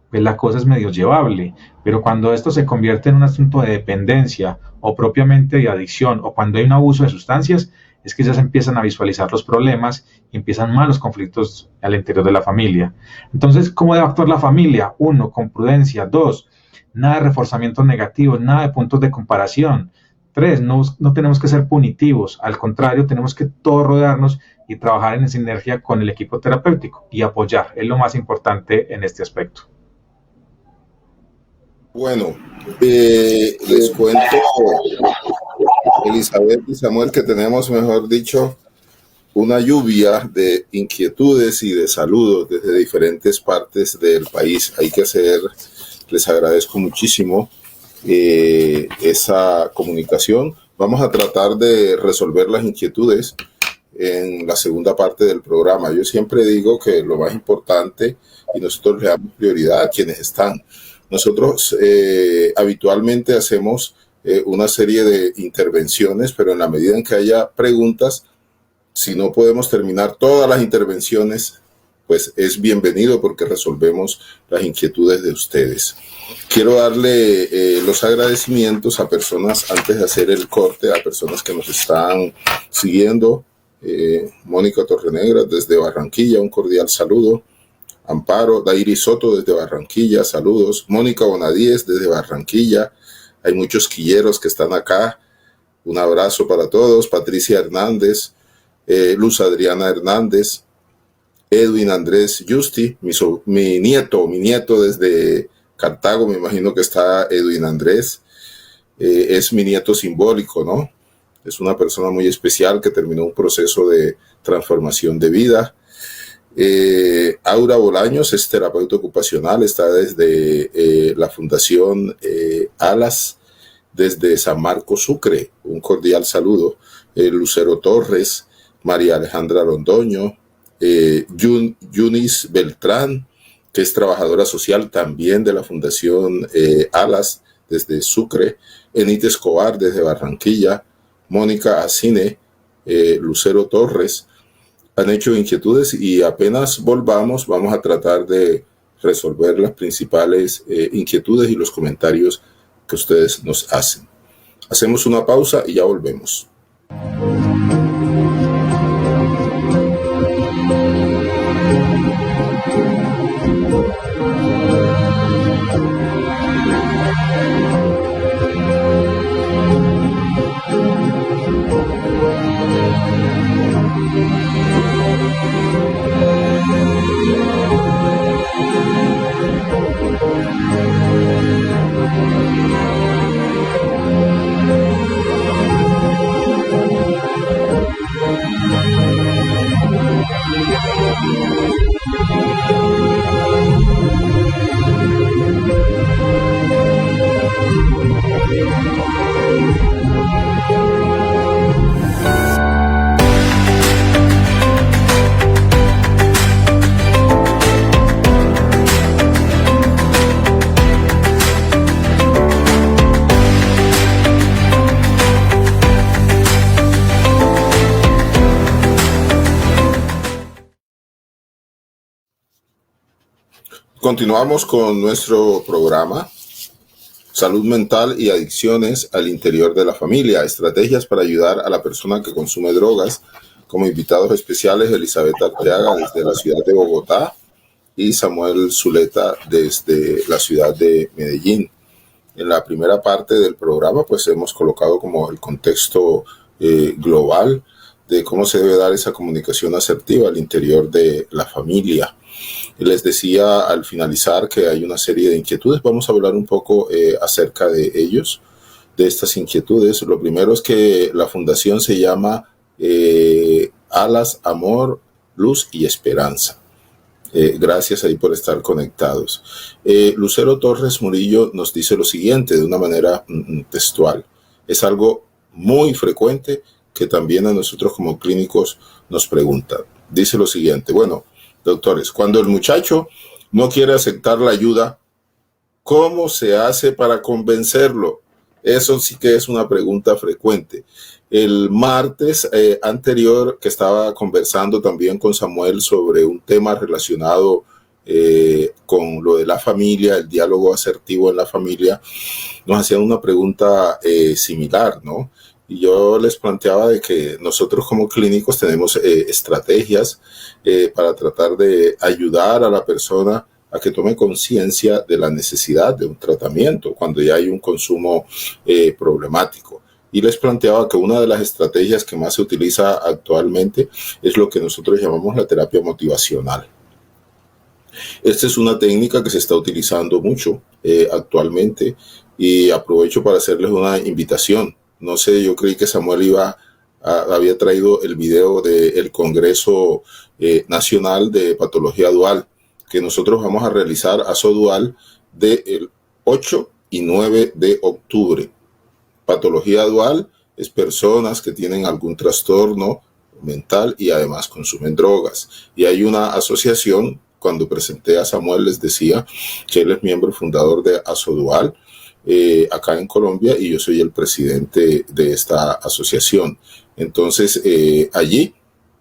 S3: pues la cosa es medio llevable, pero cuando esto se convierte en un asunto de dependencia o propiamente de adicción, o cuando hay un abuso de sustancias, es que ya se empiezan a visualizar los problemas y empiezan malos conflictos al interior de la familia. Entonces, ¿cómo debe actuar la familia? 1, con prudencia. 2, nada de reforzamientos negativos, nada de puntos de comparación. 3, no tenemos que ser punitivos, al contrario, tenemos que todos rodearnos y trabajar en sinergia con el equipo terapéutico y apoyar, es lo más importante en este aspecto.
S1: Bueno, les cuento, Elizabeth y Samuel, que tenemos, mejor dicho, una lluvia de inquietudes y de saludos desde diferentes partes del país. Les agradezco muchísimo esa comunicación. Vamos a tratar de resolver las inquietudes en la segunda parte del programa. Yo siempre digo que lo más importante, y nosotros le damos prioridad a quienes están. Nosotros habitualmente hacemos una serie de intervenciones, pero en la medida en que haya preguntas, si no podemos terminar todas las intervenciones, pues es bienvenido porque resolvemos las inquietudes de ustedes. Quiero darle los agradecimientos a personas, antes de hacer el corte, a personas que nos están siguiendo. Mónica Torrenegra desde Barranquilla, un cordial saludo. Amparo Dairi Soto desde Barranquilla, saludos. Mónica Bonadíez desde Barranquilla. Hay muchos quilleros que están acá. Un abrazo para todos. Patricia Hernández, Luz Adriana Hernández, Edwin Andrés Justi, mi nieto desde Cartago, me imagino que está Edwin Andrés. Es mi nieto simbólico, ¿no? Es una persona muy especial que terminó un proceso de transformación de vida. Aura Bolaños es terapeuta ocupacional, está desde la Fundación Alas, desde San Marcos, Sucre. Un cordial saludo. Lucero Torres, María Alejandra Londoño, Yunis Beltrán, que es trabajadora social también de la Fundación Alas, desde Sucre. Enite Escobar, desde Barranquilla. Mónica Acine, Lucero Torres, han hecho inquietudes y apenas volvamos vamos a tratar de resolver las principales inquietudes y los comentarios que ustedes nos hacen. Hacemos una pausa y ya volvemos. Continuamos con nuestro programa Salud Mental y Adicciones al Interior de la Familia, estrategias para ayudar a la persona que consume drogas. Como invitados especiales, Elizabeth Arteaga desde la ciudad de Bogotá y Samuel Zuleta desde la ciudad de Medellín. En la primera parte del programa, pues hemos colocado como el contexto global de cómo se debe dar esa comunicación asertiva al interior de la familia. Les decía al finalizar que hay una serie de inquietudes. Vamos a hablar un poco acerca de ellos, de estas inquietudes. Lo primero es que la fundación se llama Alas, Amor, Luz y Esperanza. Gracias ahí por estar conectados. Lucero Torres Murillo nos dice lo siguiente de una manera textual. Es algo muy frecuente que también a nosotros como clínicos nos preguntan. Dice lo siguiente: bueno, doctores, cuando el muchacho no quiere aceptar la ayuda ¿Cómo se hace para convencerlo? Eso sí que es una pregunta frecuente. El martes anterior, que estaba conversando también con Samuel sobre un tema relacionado con lo de la familia, el diálogo asertivo en la familia, nos hacían una pregunta similar, ¿no? Y yo les planteaba de que nosotros como clínicos tenemos estrategias para tratar de ayudar a la persona a que tome conciencia de la necesidad de un tratamiento cuando ya hay un consumo problemático. Y les planteaba que una de las estrategias que más se utiliza actualmente es lo que nosotros llamamos la terapia motivacional. Esta es una técnica que se está utilizando mucho actualmente, y aprovecho para hacerles una invitación. No sé, yo creí que Samuel había traído el video del Congreso Nacional de Patología Dual, que nosotros vamos a realizar ASODual del 8 y 9 de octubre. Patología dual es personas que tienen algún trastorno mental y además consumen drogas. Y hay una asociación, cuando presenté a Samuel les decía que él es miembro fundador de ASODual acá en Colombia, y yo soy el presidente de esta asociación. Entonces allí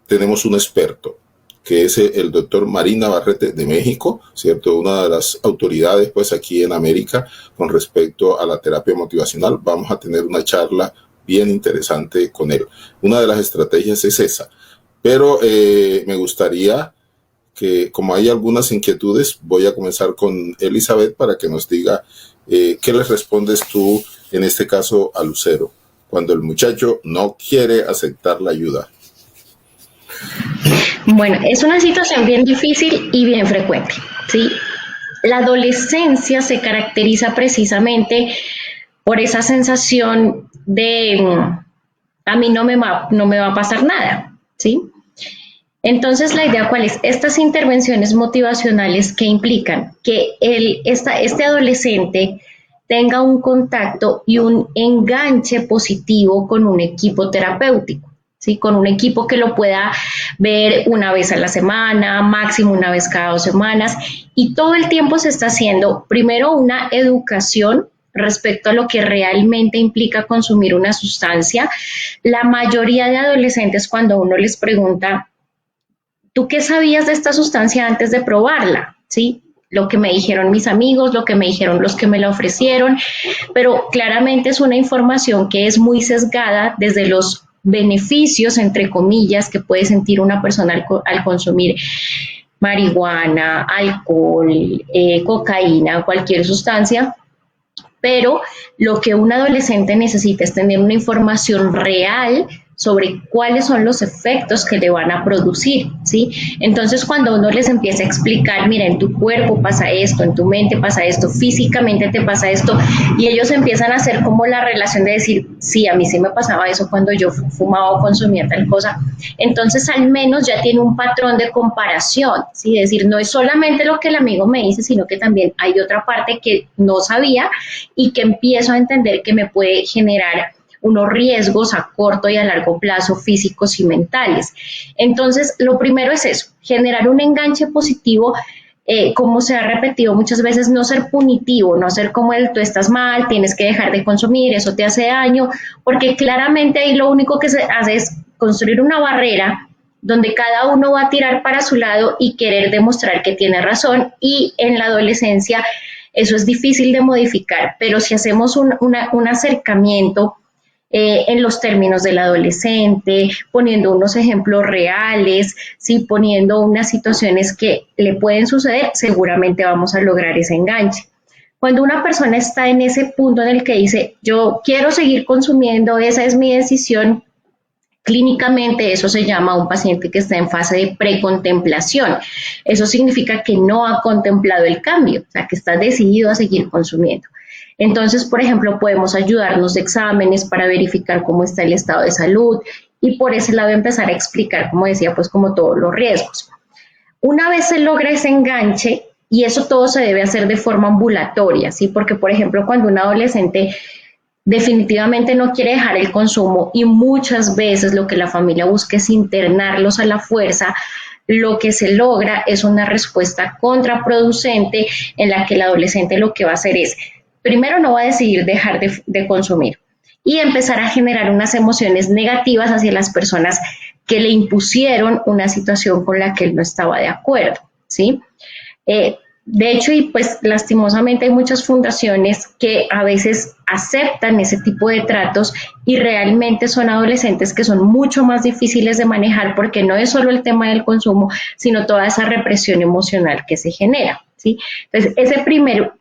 S1: tenemos un experto, que es el doctor Marín Navarrete de México, ¿cierto? Una de las autoridades pues aquí en América con respecto a la terapia motivacional. Vamos a tener una charla bien interesante con él. Una de las estrategias es esa, pero me gustaría que, como hay algunas inquietudes, voy a comenzar con Elizabeth para que nos diga qué les respondes tú en este caso a Lucero, cuando el muchacho no quiere aceptar la ayuda.
S2: Bueno, es una situación bien difícil y bien frecuente, ¿sí? La adolescencia se caracteriza precisamente por esa sensación de a mí no me va a pasar nada, ¿sí? Entonces, la idea cuál es, estas intervenciones motivacionales que implican que este adolescente tenga un contacto y un enganche positivo con un equipo terapéutico, ¿sí? Con un equipo que lo pueda ver una vez a la semana, máximo una vez cada 2 semanas, y todo el tiempo se está haciendo primero una educación respecto a lo que realmente implica consumir una sustancia. La mayoría de adolescentes, cuando uno les pregunta, ¿tú qué sabías de esta sustancia antes de probarla? ¿Sí? Lo que me dijeron mis amigos, lo que me dijeron los que me la ofrecieron, pero claramente es una información que es muy sesgada desde los beneficios, entre comillas, que puede sentir una persona al consumir marihuana, alcohol, cocaína, cualquier sustancia. Pero lo que un adolescente necesita es tener una información real sobre cuáles son los efectos que le van a producir, ¿sí? Entonces, cuando uno les empieza a explicar, mira, en tu cuerpo pasa esto, en tu mente pasa esto, físicamente te pasa esto, y ellos empiezan a hacer como la relación de decir, sí, a mí sí me pasaba eso cuando yo fumaba o consumía tal cosa, entonces al menos ya tiene un patrón de comparación, ¿sí? Es decir, no es solamente lo que el amigo me dice, sino que también hay otra parte que no sabía y que empiezo a entender que me puede generar unos riesgos a corto y a largo plazo físicos y mentales. Entonces, lo primero es eso, generar un enganche positivo, como se ha repetido muchas veces, no ser punitivo, no ser como tú estás mal, tienes que dejar de consumir, eso te hace daño, porque claramente ahí lo único que se hace es construir una barrera donde cada uno va a tirar para su lado y querer demostrar que tiene razón, y en la adolescencia eso es difícil de modificar, pero si hacemos un acercamiento en los términos del adolescente, poniendo unos ejemplos reales, ¿sí? Poniendo unas situaciones que le pueden suceder, seguramente vamos a lograr ese enganche. Cuando una persona está en ese punto en el que dice, yo quiero seguir consumiendo, esa es mi decisión, clínicamente eso se llama un paciente que está en fase de precontemplación. Eso significa que no ha contemplado el cambio, o sea, que está decidido a seguir consumiendo. Entonces, por ejemplo, podemos ayudarnos de exámenes para verificar cómo está el estado de salud y por ese lado empezar a explicar, como decía, pues como todos los riesgos. Una vez se logra ese enganche, y eso todo se debe hacer de forma ambulatoria, ¿sí? Porque, por ejemplo, cuando un adolescente definitivamente no quiere dejar el consumo y muchas veces lo que la familia busca es internarlos a la fuerza, lo que se logra es una respuesta contraproducente en la que el adolescente lo que va a hacer es, primero no va a decidir dejar de consumir y empezar a generar unas emociones negativas hacia las personas que le impusieron una situación con la que él no estaba de acuerdo, ¿sí? De hecho, y pues lastimosamente hay muchas fundaciones que a veces aceptan ese tipo de tratos y realmente son adolescentes que son mucho más difíciles de manejar porque no es solo el tema del consumo, sino toda esa represión emocional que se genera, ¿sí? Entonces,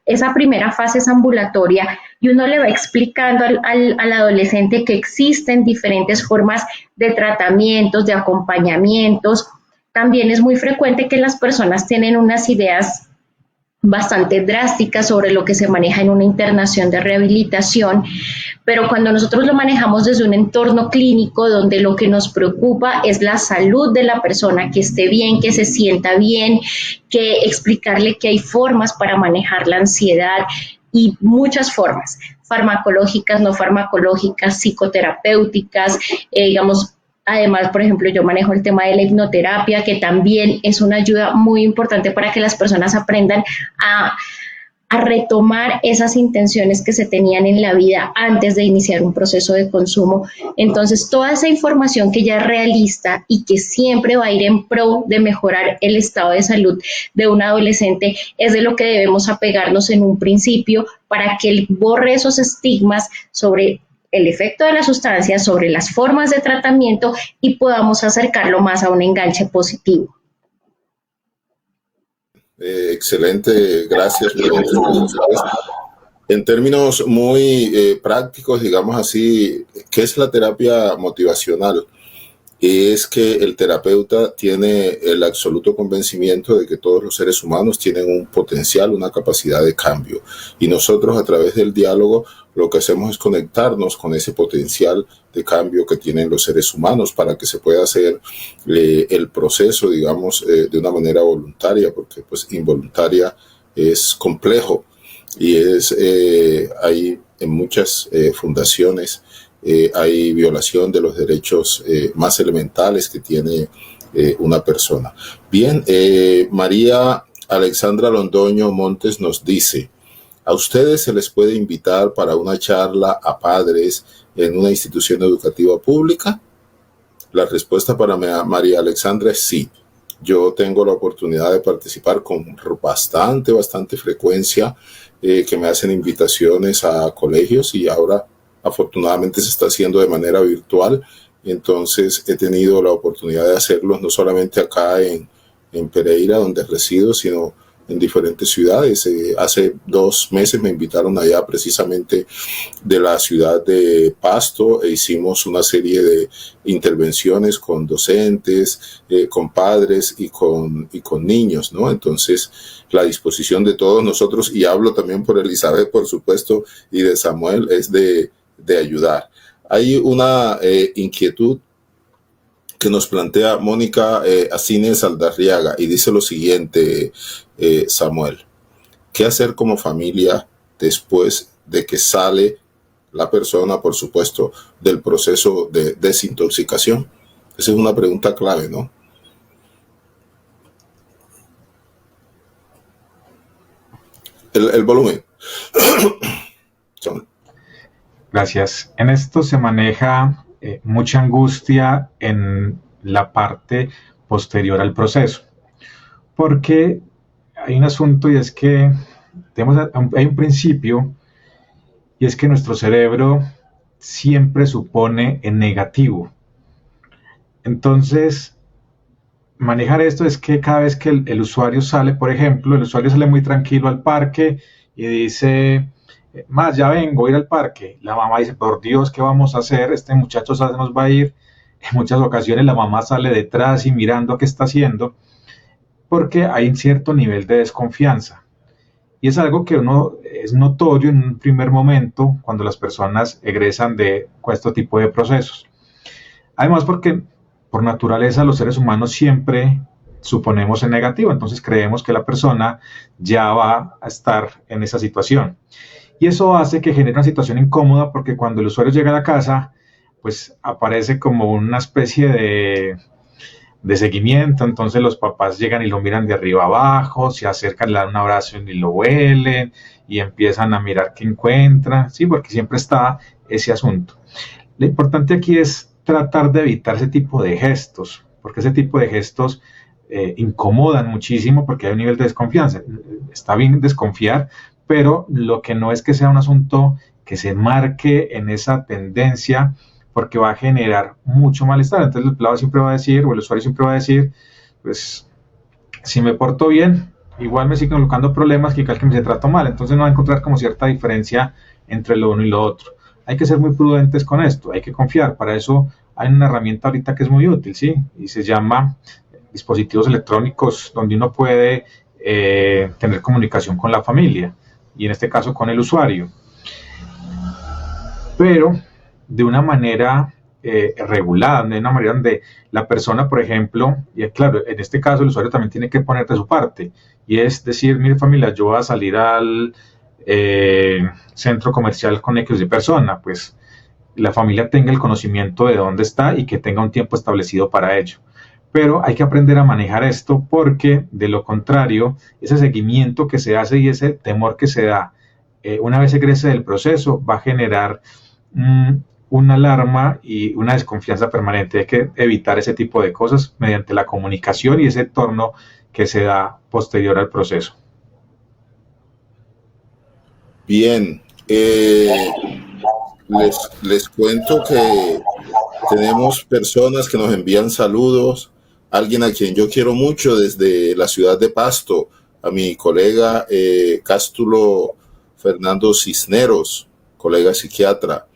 S2: esa primera fase es ambulatoria y uno le va explicando al adolescente que existen diferentes formas de tratamientos, de acompañamientos. También es muy frecuente que las personas tienen unas ideas bastante drásticas sobre lo que se maneja en una internación de rehabilitación, pero cuando nosotros lo manejamos desde un entorno clínico donde lo que nos preocupa es la salud de la persona, que esté bien, que se sienta bien, que explicarle que hay formas para manejar la ansiedad y muchas formas, farmacológicas, no farmacológicas, psicoterapéuticas, digamos. Además, por ejemplo, yo manejo el tema de la hipnoterapia, que también es una ayuda muy importante para que las personas aprendan a retomar esas intenciones que se tenían en la vida antes de iniciar un proceso de consumo. Entonces, toda esa información que ya es realista y que siempre va a ir en pro de mejorar el estado de salud de un adolescente es de lo que debemos apegarnos en un principio para que él borre esos estigmas sobre el efecto de la sustancia, sobre las formas de tratamiento y podamos acercarlo más a un enganche positivo.
S1: Excelente, gracias. En términos muy prácticos, digamos así, ¿qué es la terapia motivacional? Es que el terapeuta tiene el absoluto convencimiento de que todos los seres humanos tienen un potencial, una capacidad de cambio. Y nosotros a través del diálogo lo que hacemos es conectarnos con ese potencial de cambio que tienen los seres humanos para que se pueda hacer el proceso, digamos, de una manera voluntaria, porque pues involuntaria es complejo y hay en muchas fundaciones hay violación de los derechos más elementales que tiene una persona. Bien, María Alexandra Londoño Montes nos dice: ¿a ustedes se les puede invitar para una charla a padres en una institución educativa pública? La respuesta para María Alexandra es sí. Yo tengo la oportunidad de participar con bastante frecuencia, que me hacen invitaciones a colegios y ahora afortunadamente se está haciendo de manera virtual. Entonces he tenido la oportunidad de hacerlos no solamente acá en Pereira, donde resido, sino en diferentes ciudades. Hace 2 meses me invitaron allá precisamente de la ciudad de Pasto e hicimos una serie de intervenciones con docentes, con padres y con niños, ¿no? Entonces, la disposición de todos nosotros, y hablo también por Elizabeth, por supuesto, y de Samuel, es de ayudar. Hay una inquietud que nos plantea Mónica Asines Aldarriaga y dice lo siguiente, Samuel: ¿qué hacer como familia después de que sale la persona, por supuesto, del proceso de desintoxicación? Esa es una pregunta clave, ¿no? El volumen.
S3: Gracias. En esto se maneja mucha angustia en la parte posterior al proceso, porque hay un asunto y es que hay un principio y es que nuestro cerebro siempre supone en negativo. Entonces, manejar esto es que cada vez que el usuario sale, por ejemplo, el usuario sale muy tranquilo al parque y dice: más, ya vengo a ir al parque. La mamá dice: por Dios, ¿qué vamos a hacer? Este muchacho se nos va a ir. En muchas ocasiones la mamá sale detrás y mirando qué está haciendo, porque hay un cierto nivel de desconfianza. Y es algo que es notorio en un primer momento cuando las personas egresan de este tipo de procesos. Además, porque por naturaleza los seres humanos siempre suponemos en negativo, entonces creemos que la persona ya va a estar en esa situación. Y eso hace que genere una situación incómoda, porque cuando el usuario llega a la casa, pues aparece como una especie de de seguimiento, entonces los papás llegan y lo miran de arriba abajo, se acercan, le dan un abrazo y lo huelen y empiezan a mirar qué encuentran, sí, porque siempre está ese asunto. Lo importante aquí es tratar de evitar ese tipo de gestos, porque ese tipo de gestos incomodan muchísimo porque hay un nivel de desconfianza. Está bien desconfiar, pero lo que no es que sea un asunto que se marque en esa tendencia, porque va a generar mucho malestar. Entonces el empleado siempre va a decir, o el usuario siempre va a decir, pues si me porto bien, igual me siguen colocando problemas que me se trato mal. Entonces no va a encontrar como cierta diferencia entre lo uno y lo otro. Hay que ser muy prudentes con esto, hay que confiar. Para eso hay una herramienta ahorita que es muy útil, ¿sí? Y se llama dispositivos electrónicos, donde uno puede tener comunicación con la familia y en este caso con el usuario, pero de una manera regulada, de una manera donde la persona, por ejemplo, y claro, en este caso el usuario también tiene que poner de su parte, y es decir, mire familia, yo voy a salir al centro comercial con X de persona, pues la familia tenga el conocimiento de dónde está y que tenga un tiempo establecido para ello. Pero hay que aprender a manejar esto porque de lo contrario, ese seguimiento que se hace y ese temor que se da una vez egrese del proceso va a generar una alarma y una desconfianza permanente. Hay que evitar ese tipo de cosas mediante la comunicación y ese entorno que se da posterior al proceso.
S1: Bien, les cuento que tenemos personas que nos envían saludos. Alguien a quien yo quiero mucho desde la ciudad de Pasto, a mi colega Cástulo Fernando Cisneros, colega psiquiatra.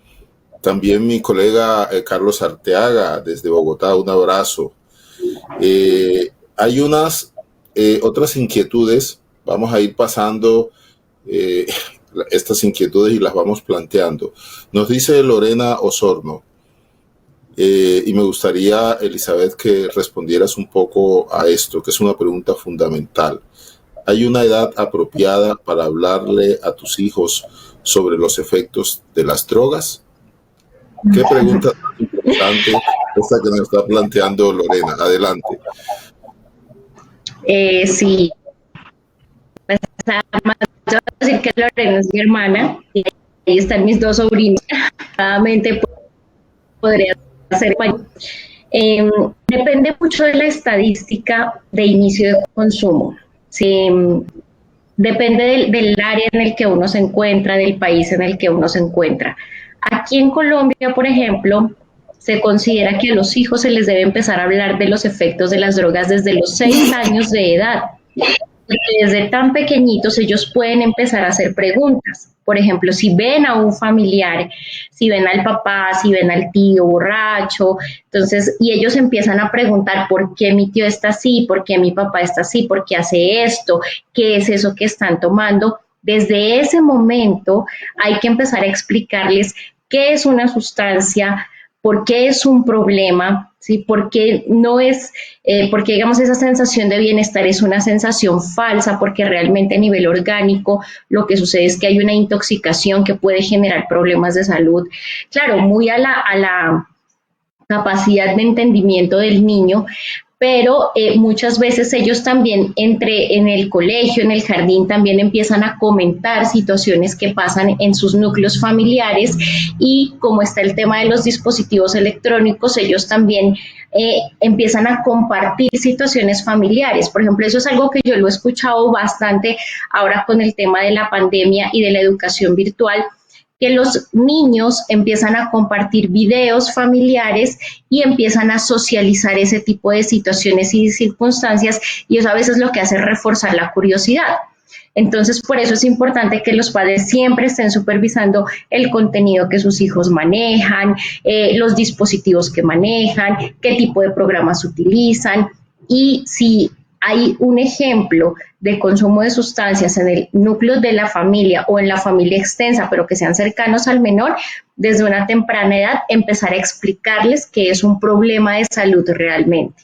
S1: También mi colega Carlos Arteaga desde Bogotá, un abrazo. Hay unas otras inquietudes, vamos a ir pasando estas inquietudes y las vamos planteando. Nos dice Lorena Osorno, y me gustaría, Elizabeth, que respondieras un poco a esto, que es una pregunta fundamental. ¿Hay una edad apropiada para hablarle a tus hijos sobre los efectos de las drogas? ¿Qué pregunta tan importante esta que nos está planteando Lorena? Adelante.
S2: Sí. Pues, además, yo voy a decir que Lorena es mi hermana y ahí están mis dos sobrinos. Claramente podría ser. Depende mucho de la estadística de inicio de consumo. Sí, depende del área en el que uno se encuentra, del país en el que uno se encuentra. Aquí en Colombia, por ejemplo, se considera que a los hijos se les debe empezar a hablar de los efectos de las drogas desde los 6 años de edad. Desde tan pequeñitos ellos pueden empezar a hacer preguntas. Por ejemplo, si ven a un familiar, si ven al papá, si ven al tío borracho, entonces, y ellos empiezan a preguntar por qué mi tío está así, por qué mi papá está así, por qué hace esto, qué es eso que están tomando. Desde ese momento hay que empezar a explicarles qué es una sustancia, por qué es un problema, ¿sí? Porque no es, porque digamos esa sensación de bienestar es una sensación falsa, porque realmente a nivel orgánico lo que sucede es que hay una intoxicación que puede generar problemas de salud. Claro, muy a la capacidad de entendimiento del niño, pero muchas veces ellos también en el colegio, en el jardín, también empiezan a comentar situaciones que pasan en sus núcleos familiares y como está el tema de los dispositivos electrónicos, ellos también empiezan a compartir situaciones familiares. Por ejemplo, eso es algo que yo lo he escuchado bastante ahora con el tema de la pandemia y de la educación virtual, que los niños empiezan a compartir videos familiares y empiezan a socializar ese tipo de situaciones y circunstancias, y eso a veces lo que hace es reforzar la curiosidad. Entonces, por eso es importante que los padres siempre estén supervisando el contenido que sus hijos manejan, los dispositivos que manejan, qué tipo de programas utilizan, y si hay un ejemplo de consumo de sustancias en el núcleo de la familia o en la familia extensa, pero que sean cercanos al menor, desde una temprana edad empezar a explicarles que es un problema de salud realmente.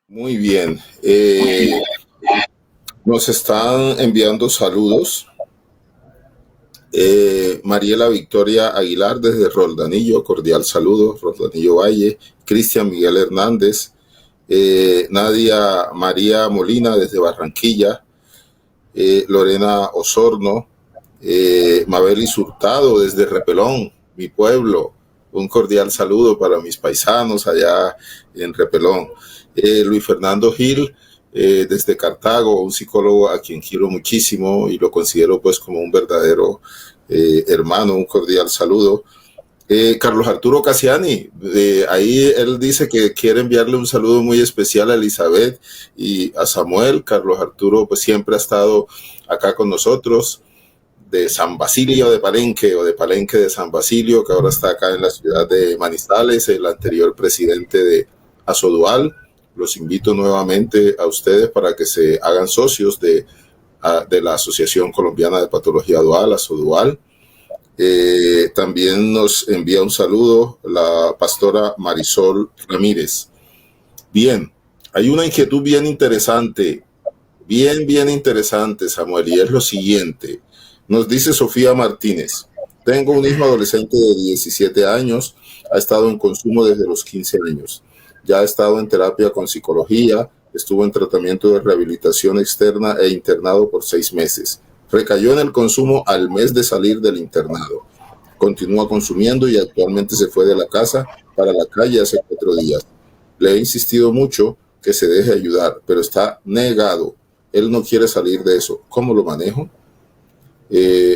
S1: Muy bien. Nos están enviando saludos. Mariela Victoria Aguilar desde Roldanillo, cordial saludo, Roldanillo Valle. Cristian Miguel Hernández, Nadia María Molina desde Barranquilla, Lorena Osorno, Mabelis Hurtado desde Repelón, mi pueblo. Un cordial saludo para mis paisanos allá en Repelón. Luis Fernando Gil, desde Cartago, un psicólogo a quien quiero muchísimo y lo considero pues como un verdadero hermano. Un cordial saludo. Carlos Arturo Casiani, ahí él dice que quiere enviarle un saludo muy especial a Elizabeth y a Samuel. Carlos Arturo pues siempre ha estado acá con nosotros, de San Basilio de Palenque o de Palenque de San Basilio, que ahora está acá en la ciudad de Manizales, el anterior presidente de Asodual. Los invito nuevamente a ustedes para que se hagan socios de la Asociación Colombiana de Patología Dual, Asodual. También nos envía un saludo la pastora Marisol Ramírez. Bien, hay una inquietud bien interesante, bien interesante, Samuel, y es lo siguiente. Nos dice Sofía Martínez: tengo un hijo adolescente de 17 años, ha estado en consumo desde los 15 años. Ya ha estado en terapia con psicología, estuvo en tratamiento de rehabilitación externa e internado por 6 meses. Recayó en el consumo al mes de salir del internado. Continúa consumiendo y actualmente se fue de la casa para la calle hace 4 días. Le he insistido mucho que se deje ayudar, pero está negado. Él no quiere salir de eso. ¿Cómo lo manejo?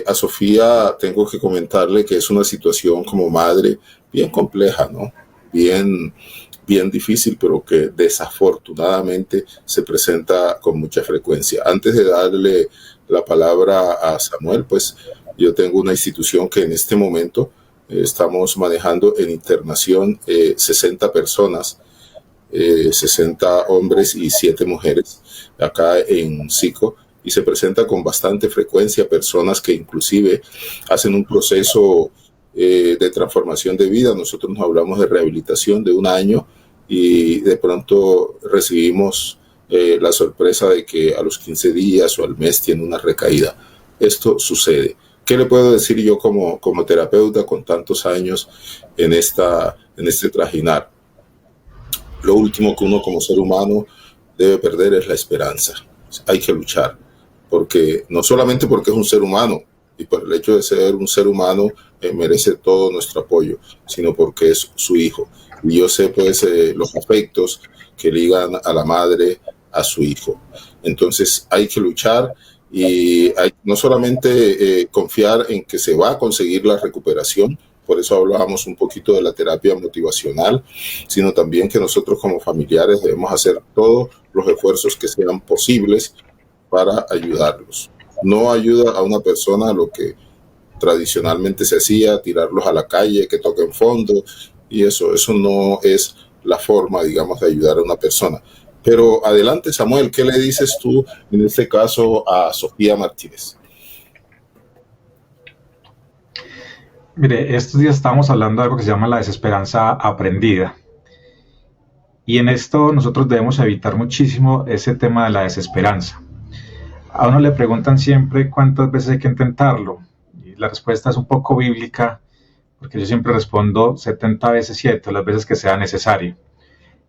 S1: A Sofía tengo que comentarle que es una situación como madre bien compleja, ¿no? Bien difícil, pero que desafortunadamente se presenta con mucha frecuencia. Antes de darle la palabra a Samuel, pues yo tengo una institución que en este momento estamos manejando en internación 60 personas, 60 hombres y 7 mujeres acá en Sico, y se presenta con bastante frecuencia personas que inclusive hacen un proceso de transformación de vida. Nosotros nos hablamos de rehabilitación de 1 año y de pronto recibimos la sorpresa de que a los 15 días o al mes tiene una recaída. Esto sucede. ¿Qué le puedo decir yo como terapeuta con tantos años en este trajinar? Lo último que uno como ser humano debe perder es la esperanza. Hay que luchar, porque no solamente porque es un ser humano y por el hecho de ser un ser humano merece todo nuestro apoyo, sino porque es su hijo. Y yo sé pues los afectos que ligan a la madre a su hijo. Entonces hay que luchar y hay no solamente confiar en que se va a conseguir la recuperación, por eso hablábamos un poquito de la terapia motivacional, sino también que nosotros como familiares debemos hacer todos los esfuerzos que sean posibles para ayudarlos. No ayuda a una persona lo que tradicionalmente se hacía, tirarlos a la calle, que toquen fondo, y eso no es la forma, digamos, de ayudar a una persona. Pero adelante, Samuel, ¿qué le dices tú en este caso a Sofía Martínez?
S3: Mire, estos días estamos hablando de algo que se llama la desesperanza aprendida. Y en esto nosotros debemos evitar muchísimo ese tema de la desesperanza. A uno le preguntan siempre cuántas veces hay que intentarlo. Y la respuesta es un poco bíblica, porque yo siempre respondo 70 veces 7, las veces que sea necesario.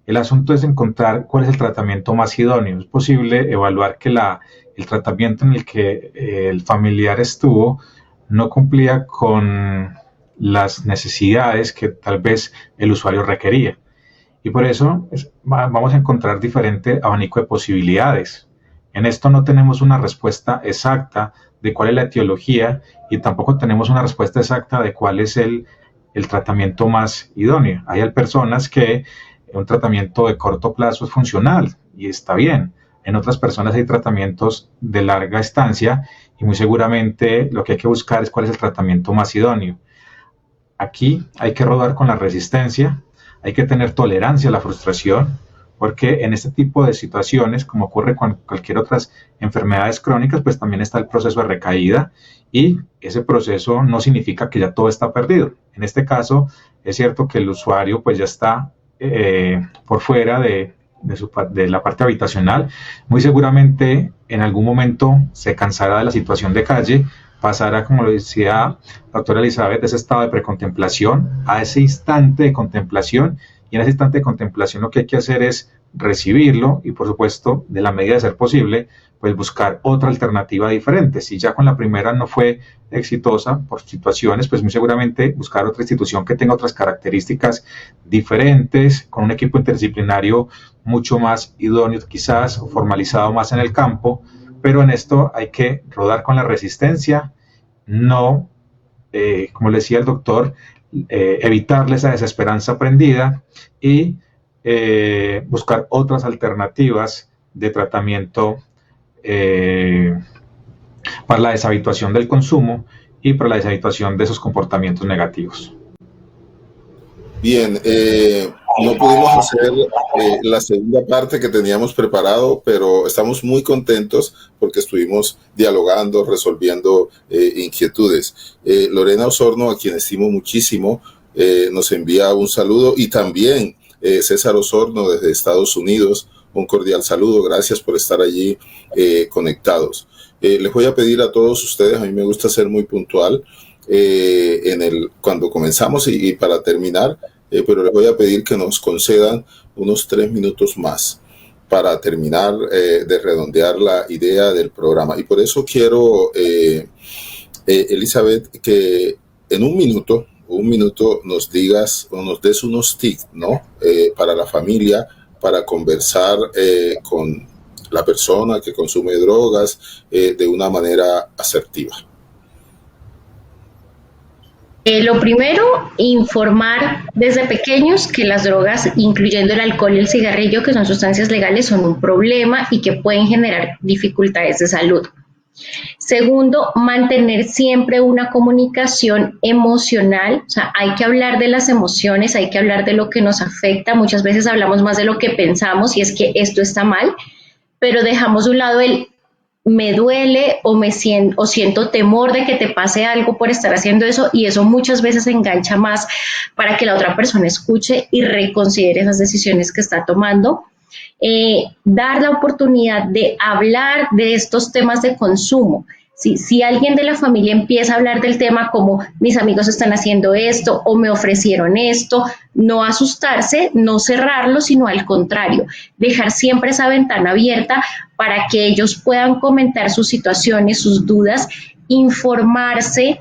S3: El asunto es encontrar cuál es el tratamiento más idóneo. Es posible evaluar que el tratamiento en el que el familiar estuvo no cumplía con las necesidades que tal vez el usuario requería. Y por eso vamos a encontrar diferente abanico de posibilidades. En esto no tenemos una respuesta exacta de cuál es la etiología y tampoco tenemos una respuesta exacta de cuál es el tratamiento más idóneo. Hay personas que un tratamiento de corto plazo es funcional y está bien. En otras personas hay tratamientos de larga estancia y muy seguramente lo que hay que buscar es cuál es el tratamiento más idóneo. Aquí hay que rodar con la resistencia, hay que tener tolerancia a la frustración, porque en este tipo de situaciones, como ocurre con cualquier otras enfermedades crónicas, pues también está el proceso de recaída y ese proceso no significa que ya todo está perdido. En este caso, es cierto que el usuario pues ya está por fuera de la parte habitacional. Muy seguramente en algún momento se cansará de la situación de calle, pasar a, como lo decía la doctora Elizabeth, de ese estado de precontemplación a ese instante de contemplación, y en ese instante de contemplación lo que hay que hacer es recibirlo y, por supuesto, de la medida de ser posible, pues buscar otra alternativa diferente. Si ya con la primera no fue exitosa por situaciones, pues muy seguramente buscar otra institución que tenga otras características diferentes, con un equipo interdisciplinario mucho más idóneo quizás, o formalizado más en el campo, pero en esto hay que rodar con la resistencia, no, como le decía el doctor, evitarle esa desesperanza aprendida y buscar otras alternativas de tratamiento para la deshabituación del consumo y para la deshabituación de esos comportamientos negativos.
S1: Bien, no pudimos hacer la segunda parte que teníamos preparado, pero estamos muy contentos porque estuvimos dialogando, resolviendo inquietudes. Lorena Osorno, a quien estimo muchísimo, nos envía un saludo, y también César Osorno desde Estados Unidos, un cordial saludo. Gracias por estar allí conectados. Les voy a pedir a todos ustedes, a mí me gusta ser muy puntual cuando comenzamos y para terminar, pero les voy a pedir que nos concedan unos 3 minutos más para terminar de redondear la idea del programa. Y por eso quiero, Elizabeth, que en un minuto nos digas o nos des unos tips, ¿no? Para la familia, para conversar con la persona que consume drogas de una manera asertiva.
S2: Lo primero, informar desde pequeños que las drogas, incluyendo el alcohol y el cigarrillo, que son sustancias legales, son un problema y que pueden generar dificultades de salud. Segundo, mantener siempre una comunicación emocional, o sea, hay que hablar de las emociones, hay que hablar de lo que nos afecta. Muchas veces hablamos más de lo que pensamos y es que esto está mal, pero dejamos de un lado el me duele o siento temor de que te pase algo por estar haciendo eso, y eso muchas veces engancha más para que la otra persona escuche y reconsidere esas decisiones que está tomando. Dar la oportunidad de hablar de estos temas de consumo. Si alguien de la familia empieza a hablar del tema como mis amigos están haciendo esto o me ofrecieron esto, no asustarse, no cerrarlo, sino al contrario, dejar siempre esa ventana abierta para que ellos puedan comentar sus situaciones, sus dudas, informarse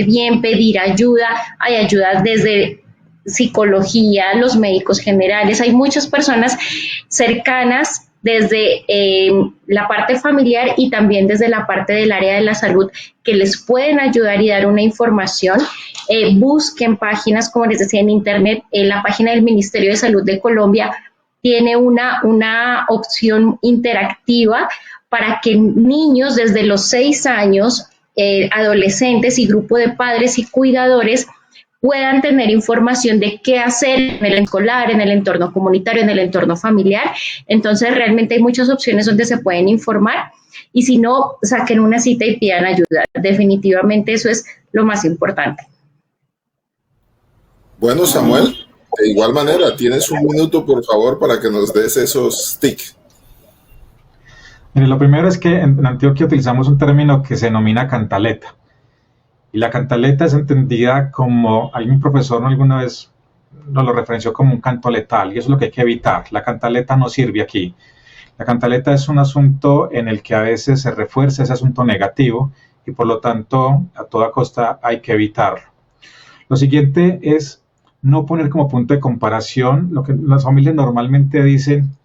S2: bien, pedir ayuda. Hay ayuda desde psicología, los médicos generales, hay muchas personas cercanas desde la parte familiar y también desde la parte del área de la salud que les pueden ayudar y dar una información. Busquen páginas, como les decía, en internet. La página del Ministerio de Salud de Colombia tiene una opción interactiva para que niños desde los 6 años, adolescentes y grupo de padres y cuidadores puedan tener información de qué hacer en el escolar, en el entorno comunitario, en el entorno familiar. Entonces, realmente hay muchas opciones donde se pueden informar, y si no, saquen una cita y pidan ayuda. Definitivamente eso es lo más importante.
S1: Bueno, Samuel, de igual manera, tienes un minuto, por favor, para que nos des esos tips.
S3: Mire, lo primero es que en Antioquia utilizamos un término que se denomina cantaleta. Y la cantaleta es entendida como, algún profesor alguna vez nos lo referenció como un canto letal, y eso es lo que hay que evitar. La cantaleta no sirve aquí. La cantaleta es un asunto en el que a veces se refuerza ese asunto negativo y por lo tanto a toda costa hay que evitarlo. Lo siguiente es no poner como punto de comparación lo que las familias normalmente dicen: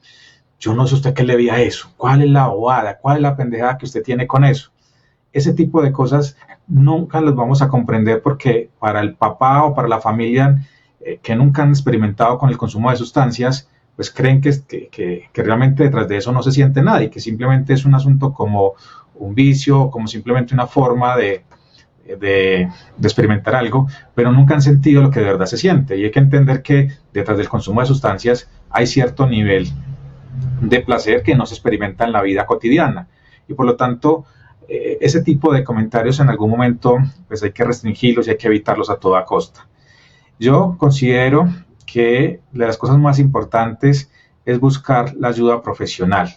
S3: yo no sé usted qué le vi a eso, cuál es la bobada, cuál es la pendejada que usted tiene con eso. Ese tipo de cosas nunca las vamos a comprender, porque para el papá o para la familia que nunca han experimentado con el consumo de sustancias, pues creen que realmente detrás de eso no se siente nada y que simplemente es un asunto como un vicio, como simplemente una forma de experimentar algo, pero nunca han sentido lo que de verdad se siente. Y hay que entender que detrás del consumo de sustancias hay cierto nivel de placer que no se experimenta en la vida cotidiana, y por lo tanto ese tipo de comentarios en algún momento pues hay que restringirlos y hay que evitarlos a toda costa. Yo considero que de las cosas más importantes es buscar la ayuda profesional.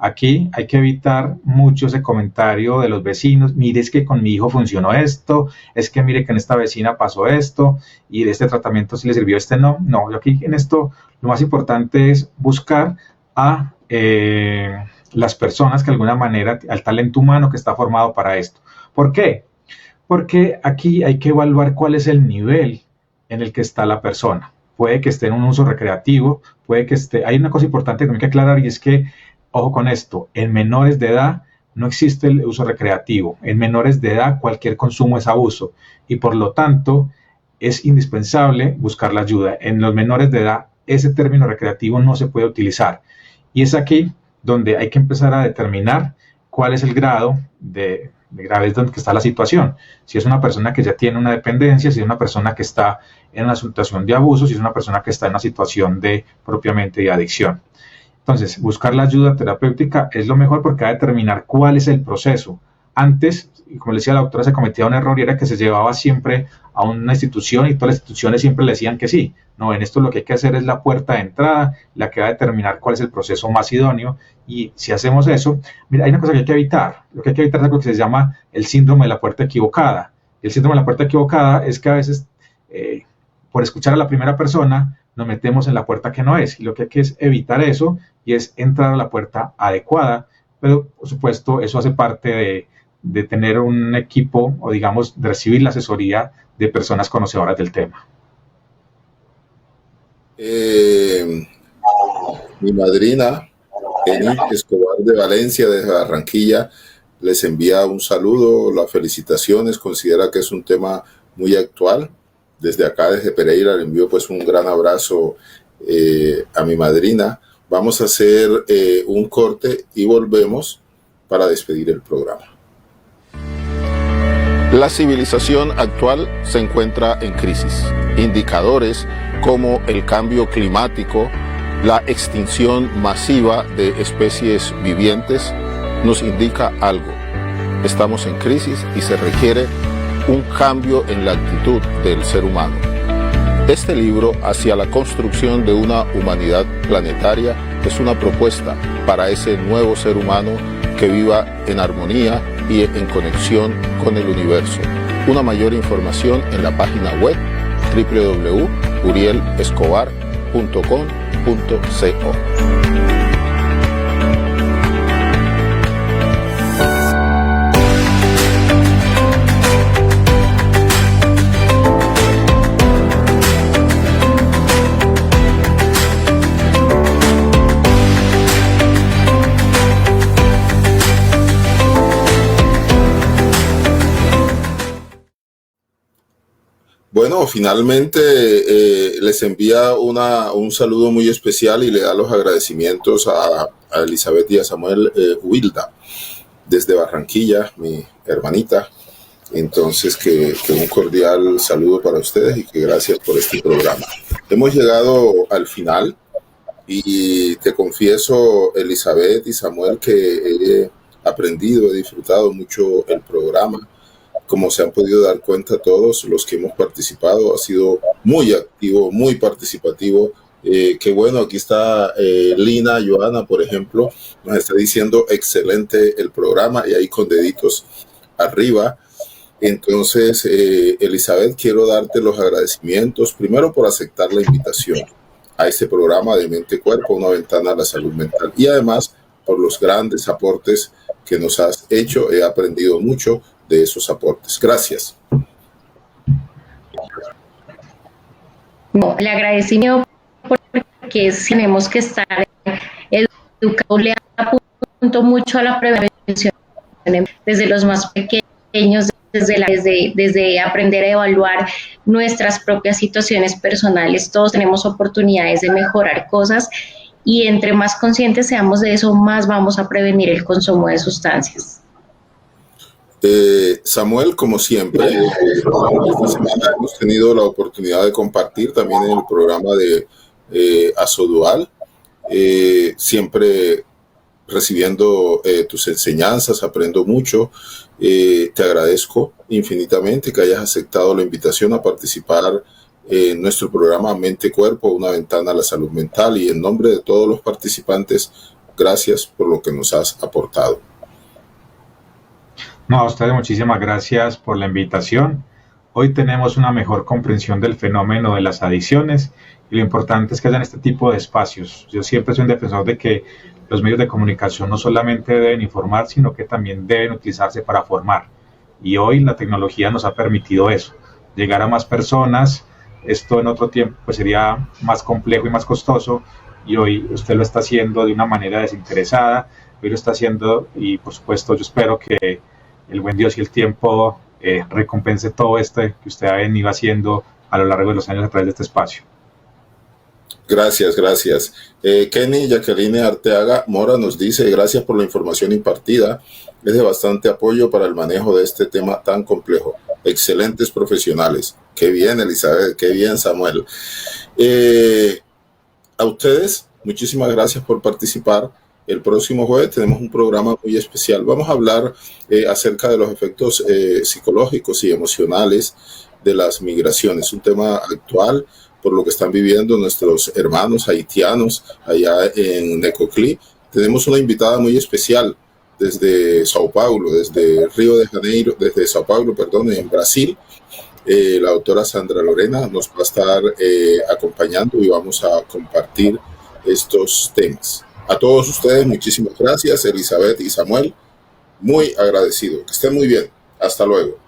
S3: Aquí hay que evitar mucho ese comentario de los vecinos, mire, es que con mi hijo funcionó esto, es que mire que en esta vecina pasó esto, y de este tratamiento sí le sirvió, este no. No, yo aquí en esto lo más importante es buscar a las personas que de alguna manera, al talento humano que está formado para esto. ¿Por qué? Porque aquí hay que evaluar cuál es el nivel en el que está la persona. Puede que esté en un uso recreativo, puede que esté... Hay una cosa importante que tengo que aclarar, y es que, ojo con esto, en menores de edad no existe el uso recreativo. En menores de edad cualquier consumo es abuso, y por lo tanto es indispensable buscar la ayuda. En los menores de edad ese término recreativo no se puede utilizar, y es aquí donde hay que empezar a determinar cuál es el grado de gravedad donde está la situación. Si es una persona que ya tiene una dependencia, si es una persona que está en una situación de abuso, si es una persona que está en una situación de propiamente de adicción. Entonces, buscar la ayuda terapéutica es lo mejor, porque va a determinar cuál es el proceso. Antes, como le decía la doctora, se cometía un error, y era que se llevaba siempre a una institución y todas las instituciones siempre le decían que sí. No, en esto lo que hay que hacer es la puerta de entrada, la que va a determinar cuál es el proceso más idóneo, y si hacemos eso, mira, hay una cosa que hay que evitar. Lo que hay que evitar es algo que se llama el síndrome de la puerta equivocada. El síndrome de la puerta equivocada es que a veces, por escuchar a la primera persona, nos metemos en la puerta que no es, y lo que hay que es evitar eso, y es entrar a la puerta adecuada. Pero, por supuesto, eso hace parte de tener un equipo, o digamos, de recibir la asesoría de personas conocedoras del tema.
S1: Mi madrina, Eni Escobar de Valencia, desde Barranquilla, les envía un saludo, las felicitaciones, considera que es un tema muy actual. Desde acá, desde Pereira, le envío pues un gran abrazo a mi madrina. Vamos a hacer un corte y volvemos para despedir el programa. La civilización actual se encuentra en crisis. Indicadores como el cambio climático, la extinción masiva de especies vivientes nos indica algo. Estamos en crisis y se requiere un cambio en la actitud del ser humano. Este libro, Hacia la construcción de una humanidad planetaria, es una propuesta para ese nuevo ser humano que viva en armonía y en conexión con el universo. Una mayor información en la página web www.urielescobar.com.co. Bueno, finalmente les envía un saludo muy especial y le da los agradecimientos a Elizabeth y a Samuel Wilda desde Barranquilla, mi hermanita. Entonces, que un cordial saludo para ustedes y que gracias por este programa. Hemos llegado al final y te confieso, Elizabeth y Samuel, que he aprendido, he disfrutado mucho el programa. Como se han podido dar cuenta todos los que hemos participado, ha sido muy activo, muy participativo. Qué bueno, aquí está Lina Joana, por ejemplo, nos está diciendo excelente el programa, y ahí con deditos arriba. Entonces, Elizabeth, quiero darte los agradecimientos, primero por aceptar la invitación a este programa de Mente Cuerpo, una ventana a la salud mental, y además por los grandes aportes que nos has hecho. He aprendido mucho de esos aportes. Gracias.
S2: No, le agradecimiento porque tenemos que estar educados. Le apunto mucho a la prevención desde los más pequeños, desde aprender a evaluar nuestras propias situaciones personales. Todos tenemos oportunidades de mejorar cosas, y entre más conscientes seamos de eso, más vamos a prevenir el consumo de sustancias.
S1: Samuel, como siempre, esta semana hemos tenido la oportunidad de compartir también en el programa de Azodual, siempre recibiendo tus enseñanzas, aprendo mucho. Te agradezco infinitamente que hayas aceptado la invitación a participar en nuestro programa Mente Cuerpo, una ventana a la salud mental, y en nombre de todos los participantes gracias por lo que nos has aportado.
S3: No, a ustedes muchísimas gracias por la invitación. Hoy tenemos una mejor comprensión del fenómeno de las adicciones y lo importante es que hayan este tipo de espacios. Yo siempre soy un defensor de que los medios de comunicación no solamente deben informar, sino que también deben utilizarse para formar. Y hoy la tecnología nos ha permitido eso, llegar a más personas. Esto en otro tiempo pues sería más complejo y más costoso, y hoy usted lo está haciendo de una manera desinteresada, hoy lo está haciendo y por supuesto yo espero que el buen Dios y el tiempo recompense todo esto que usted ha venido haciendo a lo largo de los años a través de este espacio.
S1: Gracias, gracias. Kenny Jacqueline Arteaga Mora nos dice, gracias por la información impartida, es de bastante apoyo para el manejo de este tema tan complejo. Excelentes profesionales. Qué bien, Elizabeth, qué bien, Samuel. A ustedes, muchísimas gracias por participar. El próximo jueves tenemos un programa muy especial. Vamos a hablar acerca de los efectos psicológicos y emocionales de las migraciones, un tema actual por lo que están viviendo nuestros hermanos haitianos allá en Necoclí. Tenemos una invitada muy especial desde Sao Paulo, desde Río de Janeiro, desde Sao Paulo, perdón, en Brasil. La doctora Sandra Lorena nos va a estar acompañando y vamos a compartir estos temas. A todos ustedes, muchísimas gracias, Elizabeth y Samuel. Muy agradecido. Que estén muy bien. Hasta luego.